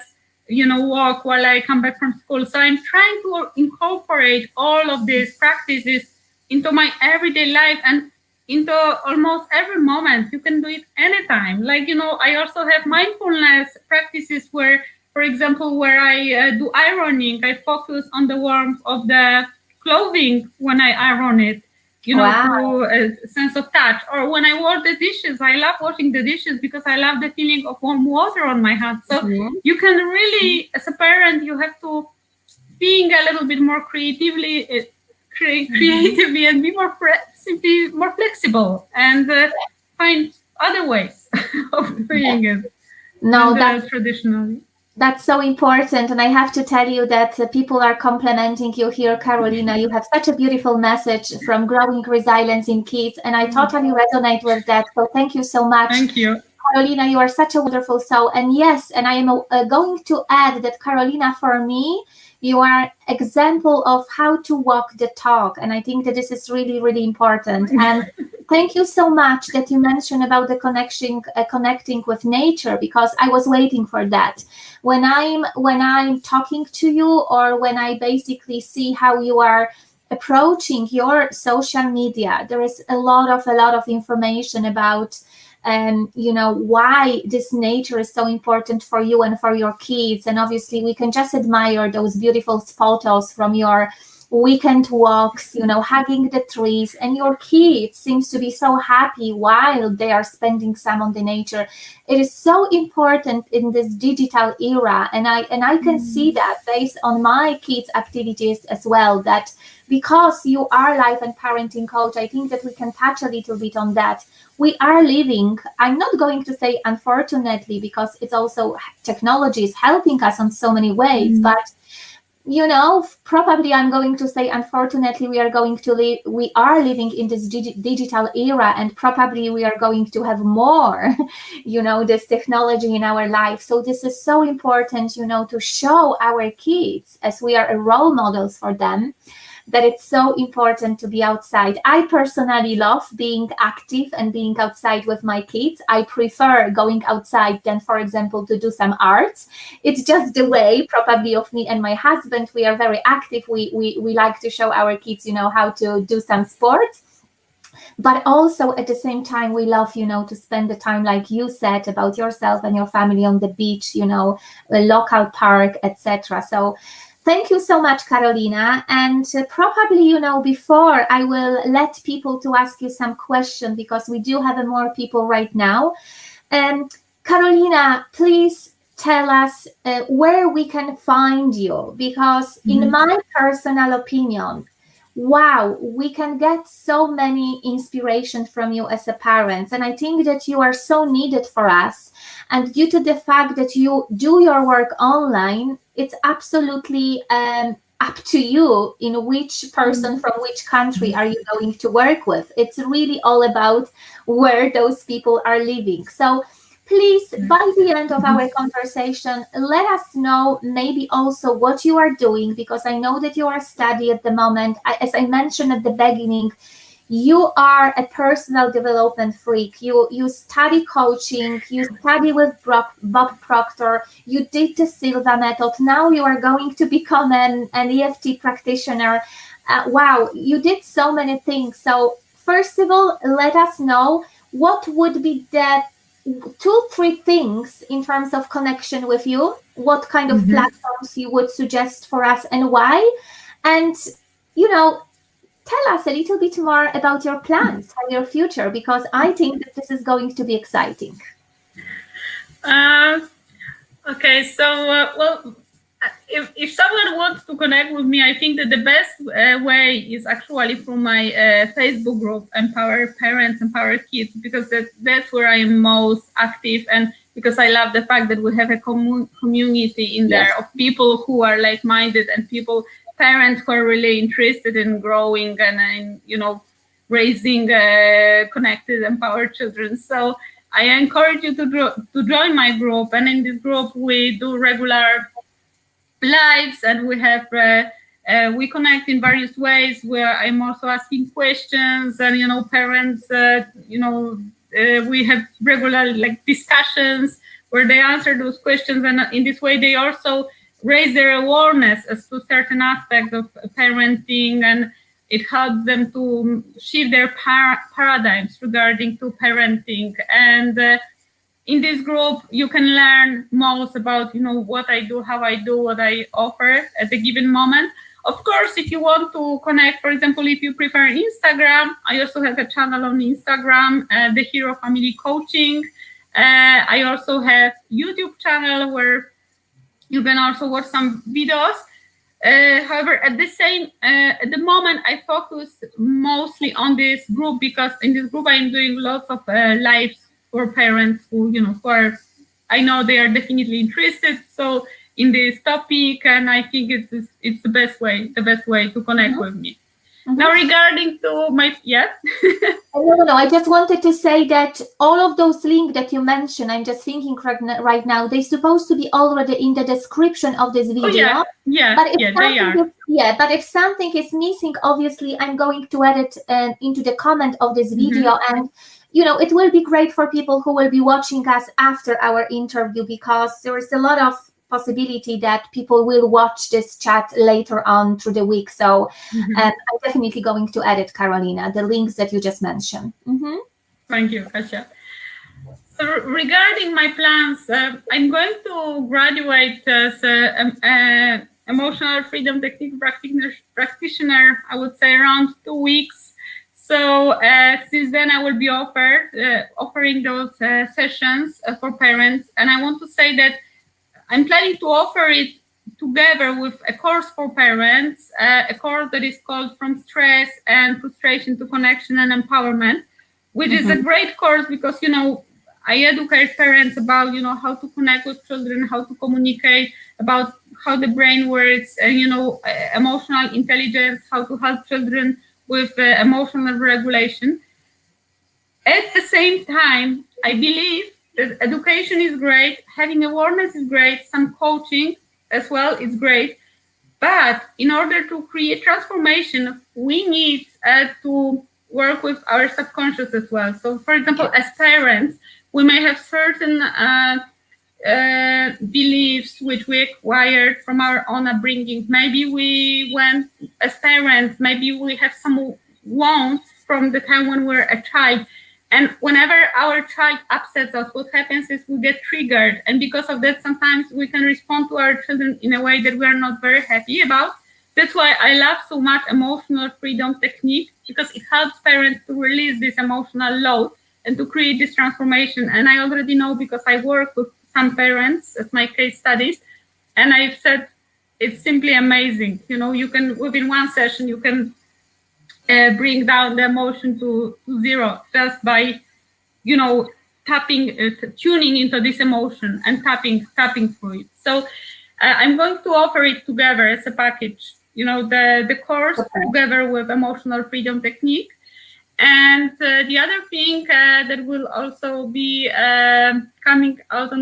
walk while I come back from school. So I'm trying to incorporate all of these practices into my everyday life, and into almost every moment. You can do it anytime. Like, I also have mindfulness practices where, for example, where I do ironing, I focus on the warmth of the clothing when I iron it, through a sense of touch. Or when I wash the dishes, I love washing the dishes because I love the feeling of warm water on my hands. So you can really, as a parent, you have to think a little bit more creatively, creatively, and be simply more flexible, and find other ways of doing it. No, that's traditionally. That's so important. And I have to tell you that people are complimenting you here, Karolina. You have such a beautiful message from growing resilience in kids. And I totally resonate with that. So thank you so much. Thank you. Karolina, you are such a wonderful soul. And yes, and I am going to add that, Karolina, for me, you are example of how to walk the talk. And I think that this is really, really important. And thank you so much that you mentioned about the connecting with nature, because I was waiting for that. When I'm talking to you, or when I basically see how you are approaching your social media, there is a lot of information about why this nature is so important for you and for your kids. And obviously we can just admire those beautiful photos from your weekend walks, hugging the trees, and your kids seems to be so happy while they are spending some on the nature. It is so important in this digital era, and I can see that based on my kids' activities as well, that because you are life and parenting coach, I think that we can touch a little bit on that. We are living, I'm not going to say unfortunately, because it's also technology is helping us on so many ways, but probably I'm going to say, unfortunately, we are living in this digital era, and probably we are going to have more, this technology in our life. So this is so important, to show our kids, as we are role models for them, that it's so important to be outside. I personally love being active and being outside with my kids. I prefer going outside than, for example, to do some arts. It's just the way probably of me and my husband. We are very active. We like to show our kids, how to do some sports. But also at the same time, we love, to spend the time, like you said, about yourself and your family on the beach, a local park, etc. So thank you so much, Karolina. And probably, before I will let people to ask you some questions, because we do have more people right now. Karolina, please tell us where we can find you, because in my personal opinion, wow, we can get so many inspiration from you as a parent. And I think that you are so needed for us. And due to the fact that you do your work online, it's absolutely up to you in which person from which country are you going to work with. It's really all about where those people are living. So please, by the end of our conversation, let us know maybe also what you are doing, because I know that you are studying at the moment. As I mentioned at the beginning, you are a personal development freak. You study coaching, you study with Bob Proctor, you did the Silva Method. Now you are going to become an EFT practitioner. Wow, you did so many things. So first of all, let us know what would be the 2-3 things in terms of connection with you, what kind of platforms you would suggest for us and why. And, tell us a little bit more about your plans for your future, because I think that this is going to be exciting. Okay, so if someone wants to connect with me, I think that the best way is actually through my Facebook group, Empower Parents, Empower Kids, because that's where I am most active, and because I love the fact that we have a community in there of people who are like-minded and parents who are really interested in growing and in, raising connected, empowered children. So I encourage you to join my group, and in this group we do regular lives, and we connect in various ways. Where I'm also asking questions, and parents, we have regular discussions where they answer those questions, and in this way they also raise their awareness as to certain aspects of parenting, and it helps them to shift their paradigms regarding to parenting. And in this group, you can learn most about, what I do, how I do, what I offer at a given moment. Of course, if you want to connect, for example, if you prefer Instagram, I also have a channel on Instagram, The Hero Family Coaching. I also have YouTube channel where you can also watch some videos. However, at the moment, I focus mostly on this group, because in this group I'm doing lots of lives for parents who I know they are definitely interested so in this topic, and I think it's the best way to connect with me. Now, regarding to my No, I just wanted to say that all of those links that you mentioned, I'm just thinking right now, they're supposed to be already in the description of this video. But if something is missing, obviously I'm going to add it into the comment of this video, and it will be great for people who will be watching us after our interview, because there is a lot of possibility that people will watch this chat later on through the week. So I'm definitely going to edit, Karolina, the links that you just mentioned. Thank you, Kasia. So regarding my plans, I'm going to graduate as an emotional freedom technique practitioner, I would say around 2 weeks. So since then, I will be offering those sessions for parents. And I want to say that I'm planning to offer it together with a course for parents, a course that is called From Stress and Frustration to Connection and Empowerment, which is a great course because, I educate parents about, how to connect with children, how to communicate, about how the brain works, and, emotional intelligence, how to help children with emotional regulation. At the same time, I believe that education is great, having awareness is great, some coaching as well is great. But in order to create transformation, we need to work with our subconscious as well. So, for example, as parents, we may have certain beliefs which we acquired from our own upbringing. Maybe as parents, maybe we have some wounds from the time when we're a child. And whenever our child upsets us, what happens is we get triggered. And because of that, sometimes we can respond to our children in a way that we are not very happy about. That's why I love so much emotional freedom technique, because it helps parents to release this emotional load and to create this transformation. And I already know, because I work with some parents as my case studies, and I've said it's simply amazing. You can, within one session, you can bring down the emotion to zero just by, tuning into this emotion and tapping through it. So I'm going to offer it together as a package, the course together with emotional freedom technique. And the other thing that will also be coming out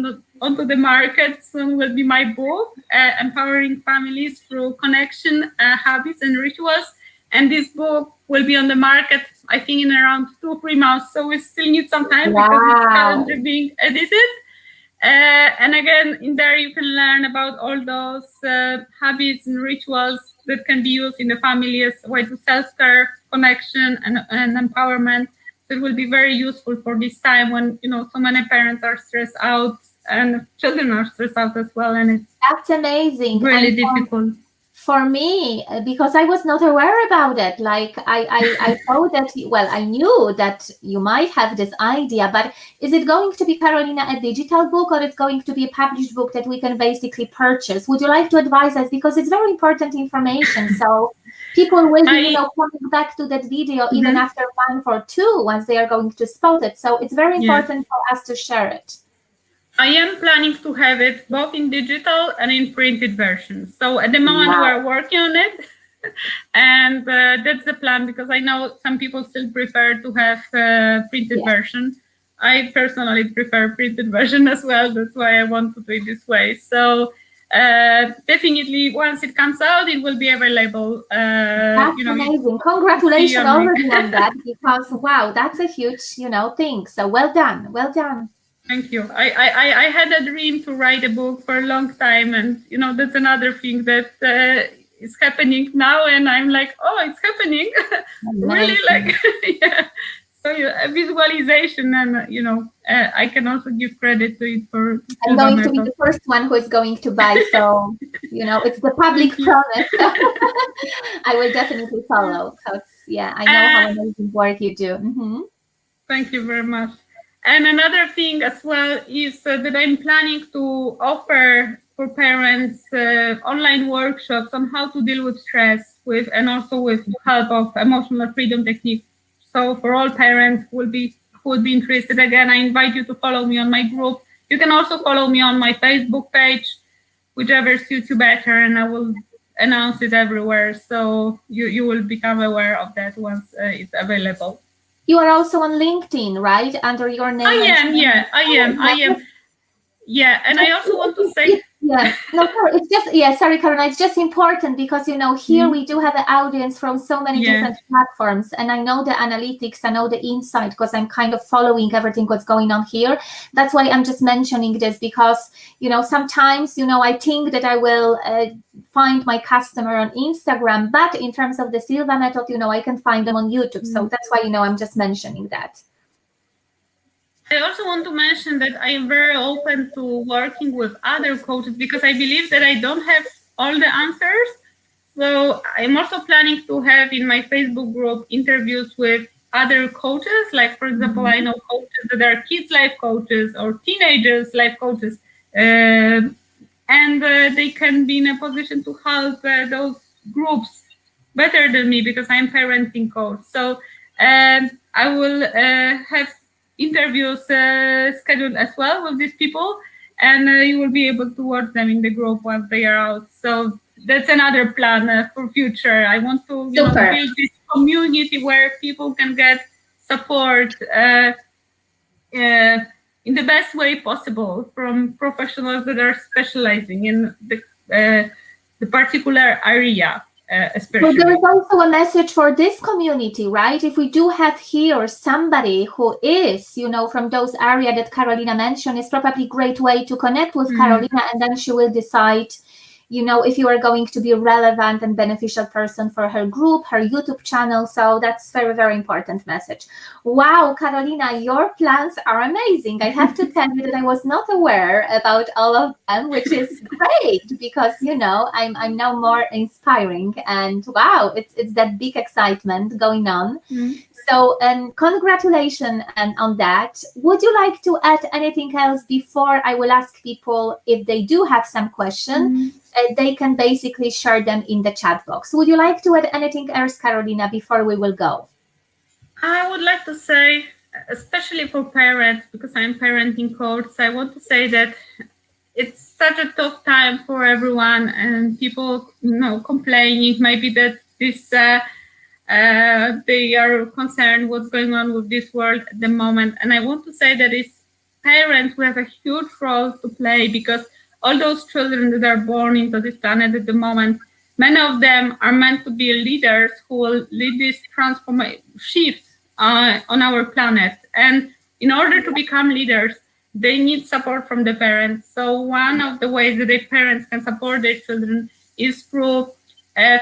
onto the market soon will be my book, Empowering Families Through Connection, Habits and Rituals. And this book will be on the market, I think, in around 2-3 months. So we still need some time because it's currently being edited. And again, in there you can learn about all those habits and rituals that can be used in the family as a way to self-care, connection, and empowerment. So it will be very useful for this time when, so many parents are stressed out and children are stressed out as well. And that's amazing. Really difficult. For me, because I was not aware about it, like I thought that, well, I knew that you might have this idea, but is it going to be, Karolina, a digital book, or it's going to be a published book that we can basically purchase? Would you like to advise us? Because it's very important information. So people will be, coming back to that video even after a month or two once they are going to spot it. So it's very important for us to share it. I am planning to have it both in digital and in printed version. So at the moment we're working on it, and that's the plan, because I know some people still prefer to have printed version. I personally prefer printed version as well. That's why I want to do it this way. So definitely, once it comes out, it will be available. That's amazing. Congratulations already on that, because wow, that's a huge, thing. So well done. Well done. Thank you. I had a dream to write a book for a long time, and that's another thing that is happening now, and I'm like, oh, it's happening. Really, like, yeah. So a visualization, and I can also give credit to it for. I'm going to be the first one who is going to buy, so it's the public promise. I will definitely follow, because I know how amazing work you do. Thank you very much. And another thing as well is that I'm planning to offer for parents online workshops on how to deal with stress and also with help of emotional freedom technique. So for all parents who would be interested, again, I invite you to follow me on my group. You can also follow me on my Facebook page, whichever suits you better, and I will announce it everywhere. So you will become aware of that once it's available. You are also on LinkedIn, right? Under your name. I am. Yeah, and I also want to say. It's just, sorry, Karolina, it's just important because, here we do have an audience from so many different platforms, and I know the analytics, I know the insight, because I'm kind of following everything what's going on here. That's why I'm just mentioning this, because, sometimes, I think that I will find my customer on Instagram, but in terms of the Silva method, I can find them on YouTube. So that's why, I'm just mentioning that. I also want to mention that I am very open to working with other coaches, because I believe that I don't have all the answers. So I'm also planning to have in my Facebook group interviews with other coaches. Like, for example, I know coaches that are kids life coaches or teenagers life coaches. And they can be in a position to help those groups better than me, because I'm parenting coach. So I will have interviews scheduled as well with these people, and you will be able to watch them in the group once they are out. So that's another plan for future. I want to build this community where people can get support in the best way possible from professionals that are specializing in the particular area. But there is also a message for this community, right? If we do have here somebody who is, from those areas that Karolina mentioned, it's probably a great way to connect with Karolina, and then she will decide, if you are going to be a relevant and beneficial person for her group, her YouTube channel. So that's very, very important message. Wow, Karolina, your plans are amazing. I have to tell you that I was not aware about all of them, which is great, because, I'm now more inspiring, and wow, it's that big excitement going on. So congratulations on that. Would you like to add anything else before I will ask people if they do have some questions? They can basically share them in the chat box. Would you like to add anything else, Karolina, before we will go? I would like to say, especially for parents, because I'm parenting coach, I want to say that it's such a tough time for everyone, and people, complaining maybe that this they are concerned what's going on with this world at the moment. And I want to say that it's parents who have a huge role to play, because all those children that are born into this planet at the moment, many of them are meant to be leaders who will lead this transformation shift on our planet. And in order to become leaders, they need support from the parents. So one of the ways that the parents can support their children is through,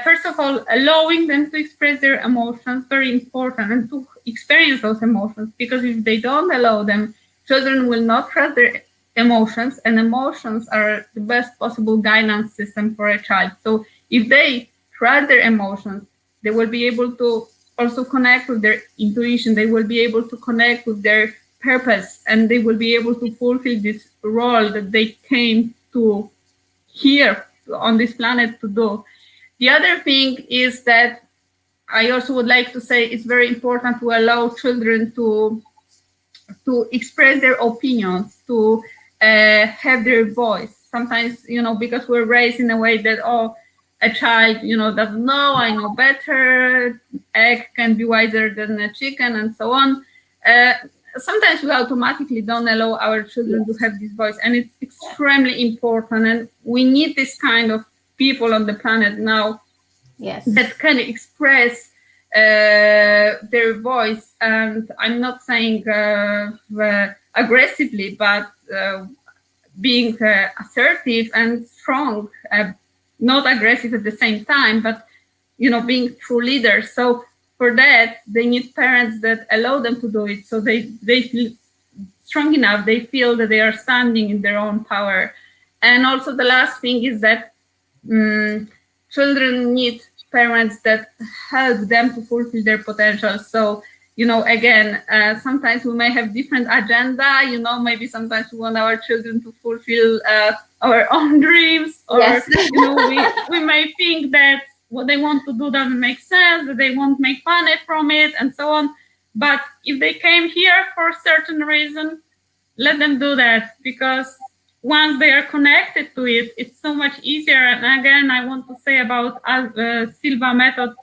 first of all, allowing them to express their emotions, very important, and to experience those emotions. Because if they don't allow them, children will not trust their emotions, and emotions are the best possible guidance system for a child. So if they trust their emotions, they will be able to also connect with their intuition. They will be able to connect with their purpose, and they will be able to fulfill this role that they came to here on this planet to do. The other thing is that I also would like to say it's very important to allow children to express their opinions, to have their voice. Sometimes, because we're raised in a way that, a child, doesn't know, I know better, egg can be wiser than a chicken, and so on. Sometimes we automatically don't allow our children to have this voice, and it's extremely important. And we need this kind of people on the planet now that can express their voice. And I'm not saying aggressively, but being assertive and strong, not aggressive at the same time, but being true leaders. So for that, they need parents that allow them to do it, so they feel strong enough, they feel that they are standing in their own power. And also the last thing is that children need parents that help them to fulfill their potential. So again, sometimes we may have different agenda, maybe sometimes we want our children to fulfill our own dreams, or we may think that what they want to do doesn't make sense, that they won't make money from it, and so on. But if they came here for a certain reason, let them do that, because once they are connected to it, it's so much easier. And again, I want to say about Silva Method,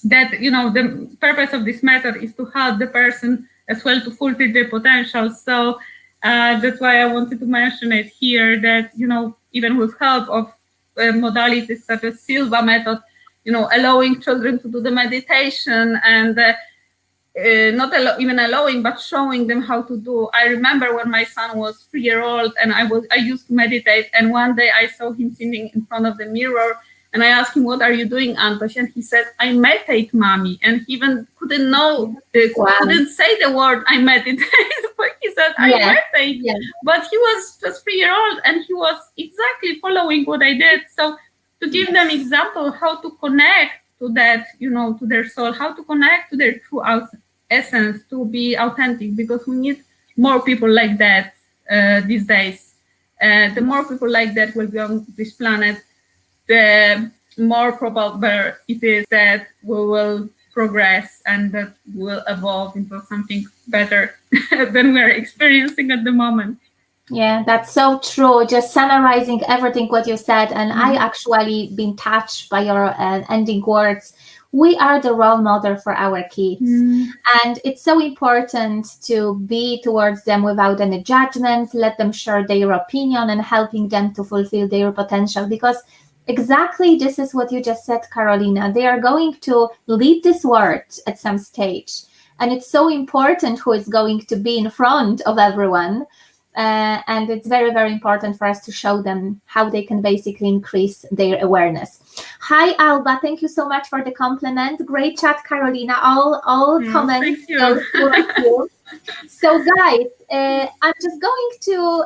that the purpose of this method is to help the person as well to fulfill their potential. So that's why I wanted to mention it here, that even with help of modalities such as Silva Method, allowing children to do the meditation, and not even allowing, but showing them how to do. I remember when my son was 3-year-old, and I used to meditate, and one day I saw him sitting in front of the mirror, and I asked him, "What are you doing, Antoś?" And he said, "I meditate, mommy." And he even couldn't say the word "I meditate," but he said, "I meditate." Yeah. But he was just 3-year-old, and he was exactly following what I did. So to give them example how to connect to that, to their soul, how to connect to their true essence, to be authentic, because we need more people like that these days. The more people like that will be on this planet, the more probable it is that we will progress and that we will evolve into something better than we're experiencing at the moment. Yeah, that's so true. Just summarizing everything what you said, and I actually been touched by your ending words. We are the role model for our kids, and it's so important to be towards them without any judgment, let them share their opinion and helping them to fulfill their potential, because exactly this is what you just said, Karolina. They are going to lead this world at some stage, and it's so important who is going to be in front of everyone. And it's very, very important for us to show them how they can basically increase their awareness. Hi, Alba. Thank you so much for the compliment. Great chat, Karolina. All comments go towards you. So, guys, I'm just going to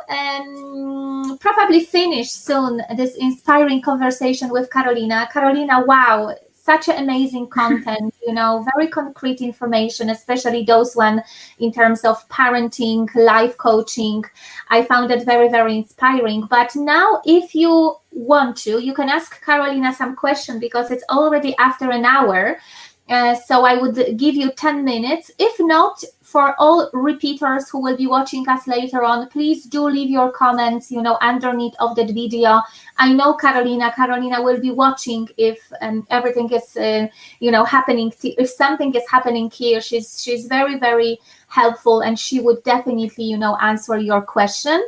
probably finish soon this inspiring conversation with Karolina. Karolina, wow. Such amazing content, very concrete information, especially those one in terms of parenting, life coaching. I found it very, very inspiring. But now, if you want to, you can ask Karolina some question, because it's already after an hour. So I would give you 10 minutes. If not, for all repeaters who will be watching us later on, please do leave your comments, underneath of that video. I know Karolina will be watching if everything is, happening. If something is happening here, she's very, very helpful, and she would definitely, answer your question.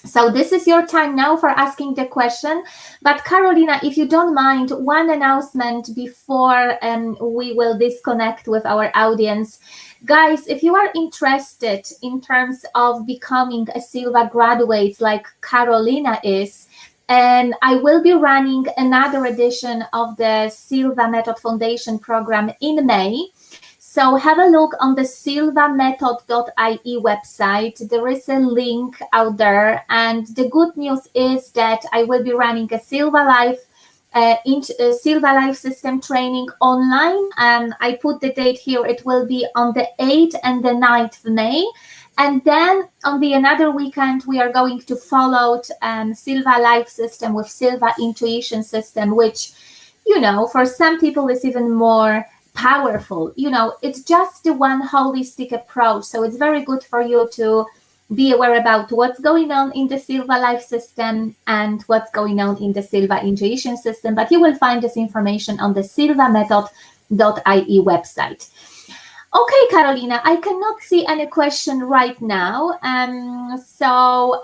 So this is your time now for asking the question. But Karolina, if you don't mind, one announcement before we will disconnect with our audience. Guys, if you are interested in terms of becoming a Silva graduate like Karolina is, and I will be running another edition of the Silva Method Foundation program in May. So have a look on the silvamethod.ie website. There is a link out there. And the good news is that I will be running a Silva Life Silva Life System training online. I put the date here. It will be on the 8th and the 9th of May. And then on the another weekend, we are going to follow Silva Life System with Silva Intuition System, which, you know, for some people is even more powerful. You know, it's just the one holistic approach. So it's very good for you to be aware about what's going on in the Silva Life System and what's going on in the Silva Intuition System. But you will find this information on the silvamethod.ie website. Okay, Karolina, I cannot see any question right now. So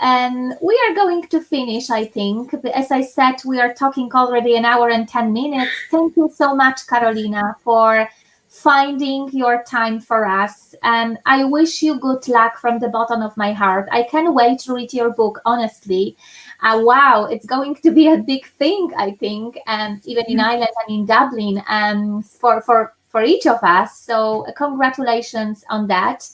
we are going to finish, I think. As I said, we are talking already an hour and 10 minutes. Thank you so much, Karolina, for finding your time for us. And I wish you good luck from the bottom of my heart. I can't wait to read your book, honestly. Wow, it's going to be a big thing, I think, even in Ireland and in Dublin, for each of us. So congratulations on that.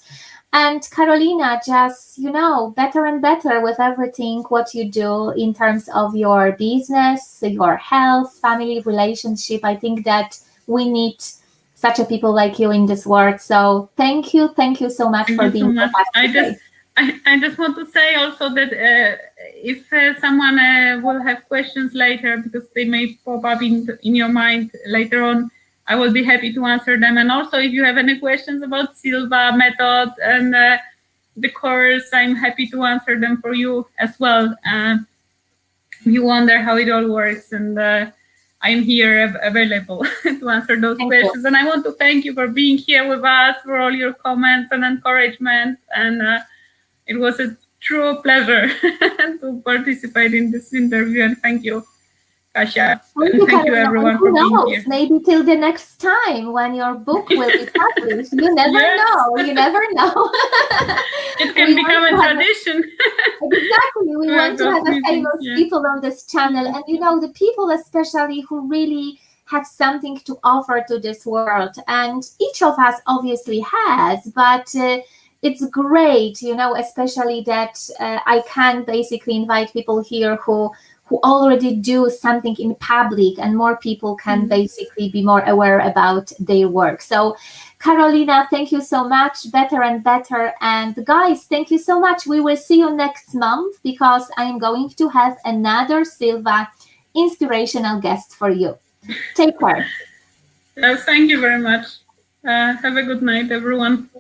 And Karolina, just, you know, better and better with everything what you do in terms of your business, your health, family, relationship. I think that we need such a people like you in this world. So thank you so much for being with us today. I just want to say also that if someone will have questions later, because they may pop up in your mind later on, I will be happy to answer them. And also, if you have any questions about Silva Method and the course, I'm happy to answer them for you as well. You wonder how it all works, and I'm here available to answer those questions. And I want to thank you for being here with us, for all your comments and encouragement. And it was a true pleasure to participate in this interview. And thank you, Kasia. Thank you, everyone, for being here. Maybe till the next time when your book will be published. You never know. You never know. It can become a tradition. Exactly. We want to have famous people on this channel. And, you know, the people especially who really have something to offer to this world. And each of us obviously has, but it's great, you know, especially that I can basically invite people here who already do something in public, and more people can basically be more aware about their work. So Karolina, thank you so much. Better and better. And guys, thank you so much. We will see you next month, because I am going to have another Silva inspirational guest for you. Take care. Yes, thank you very much. Have a good night, everyone.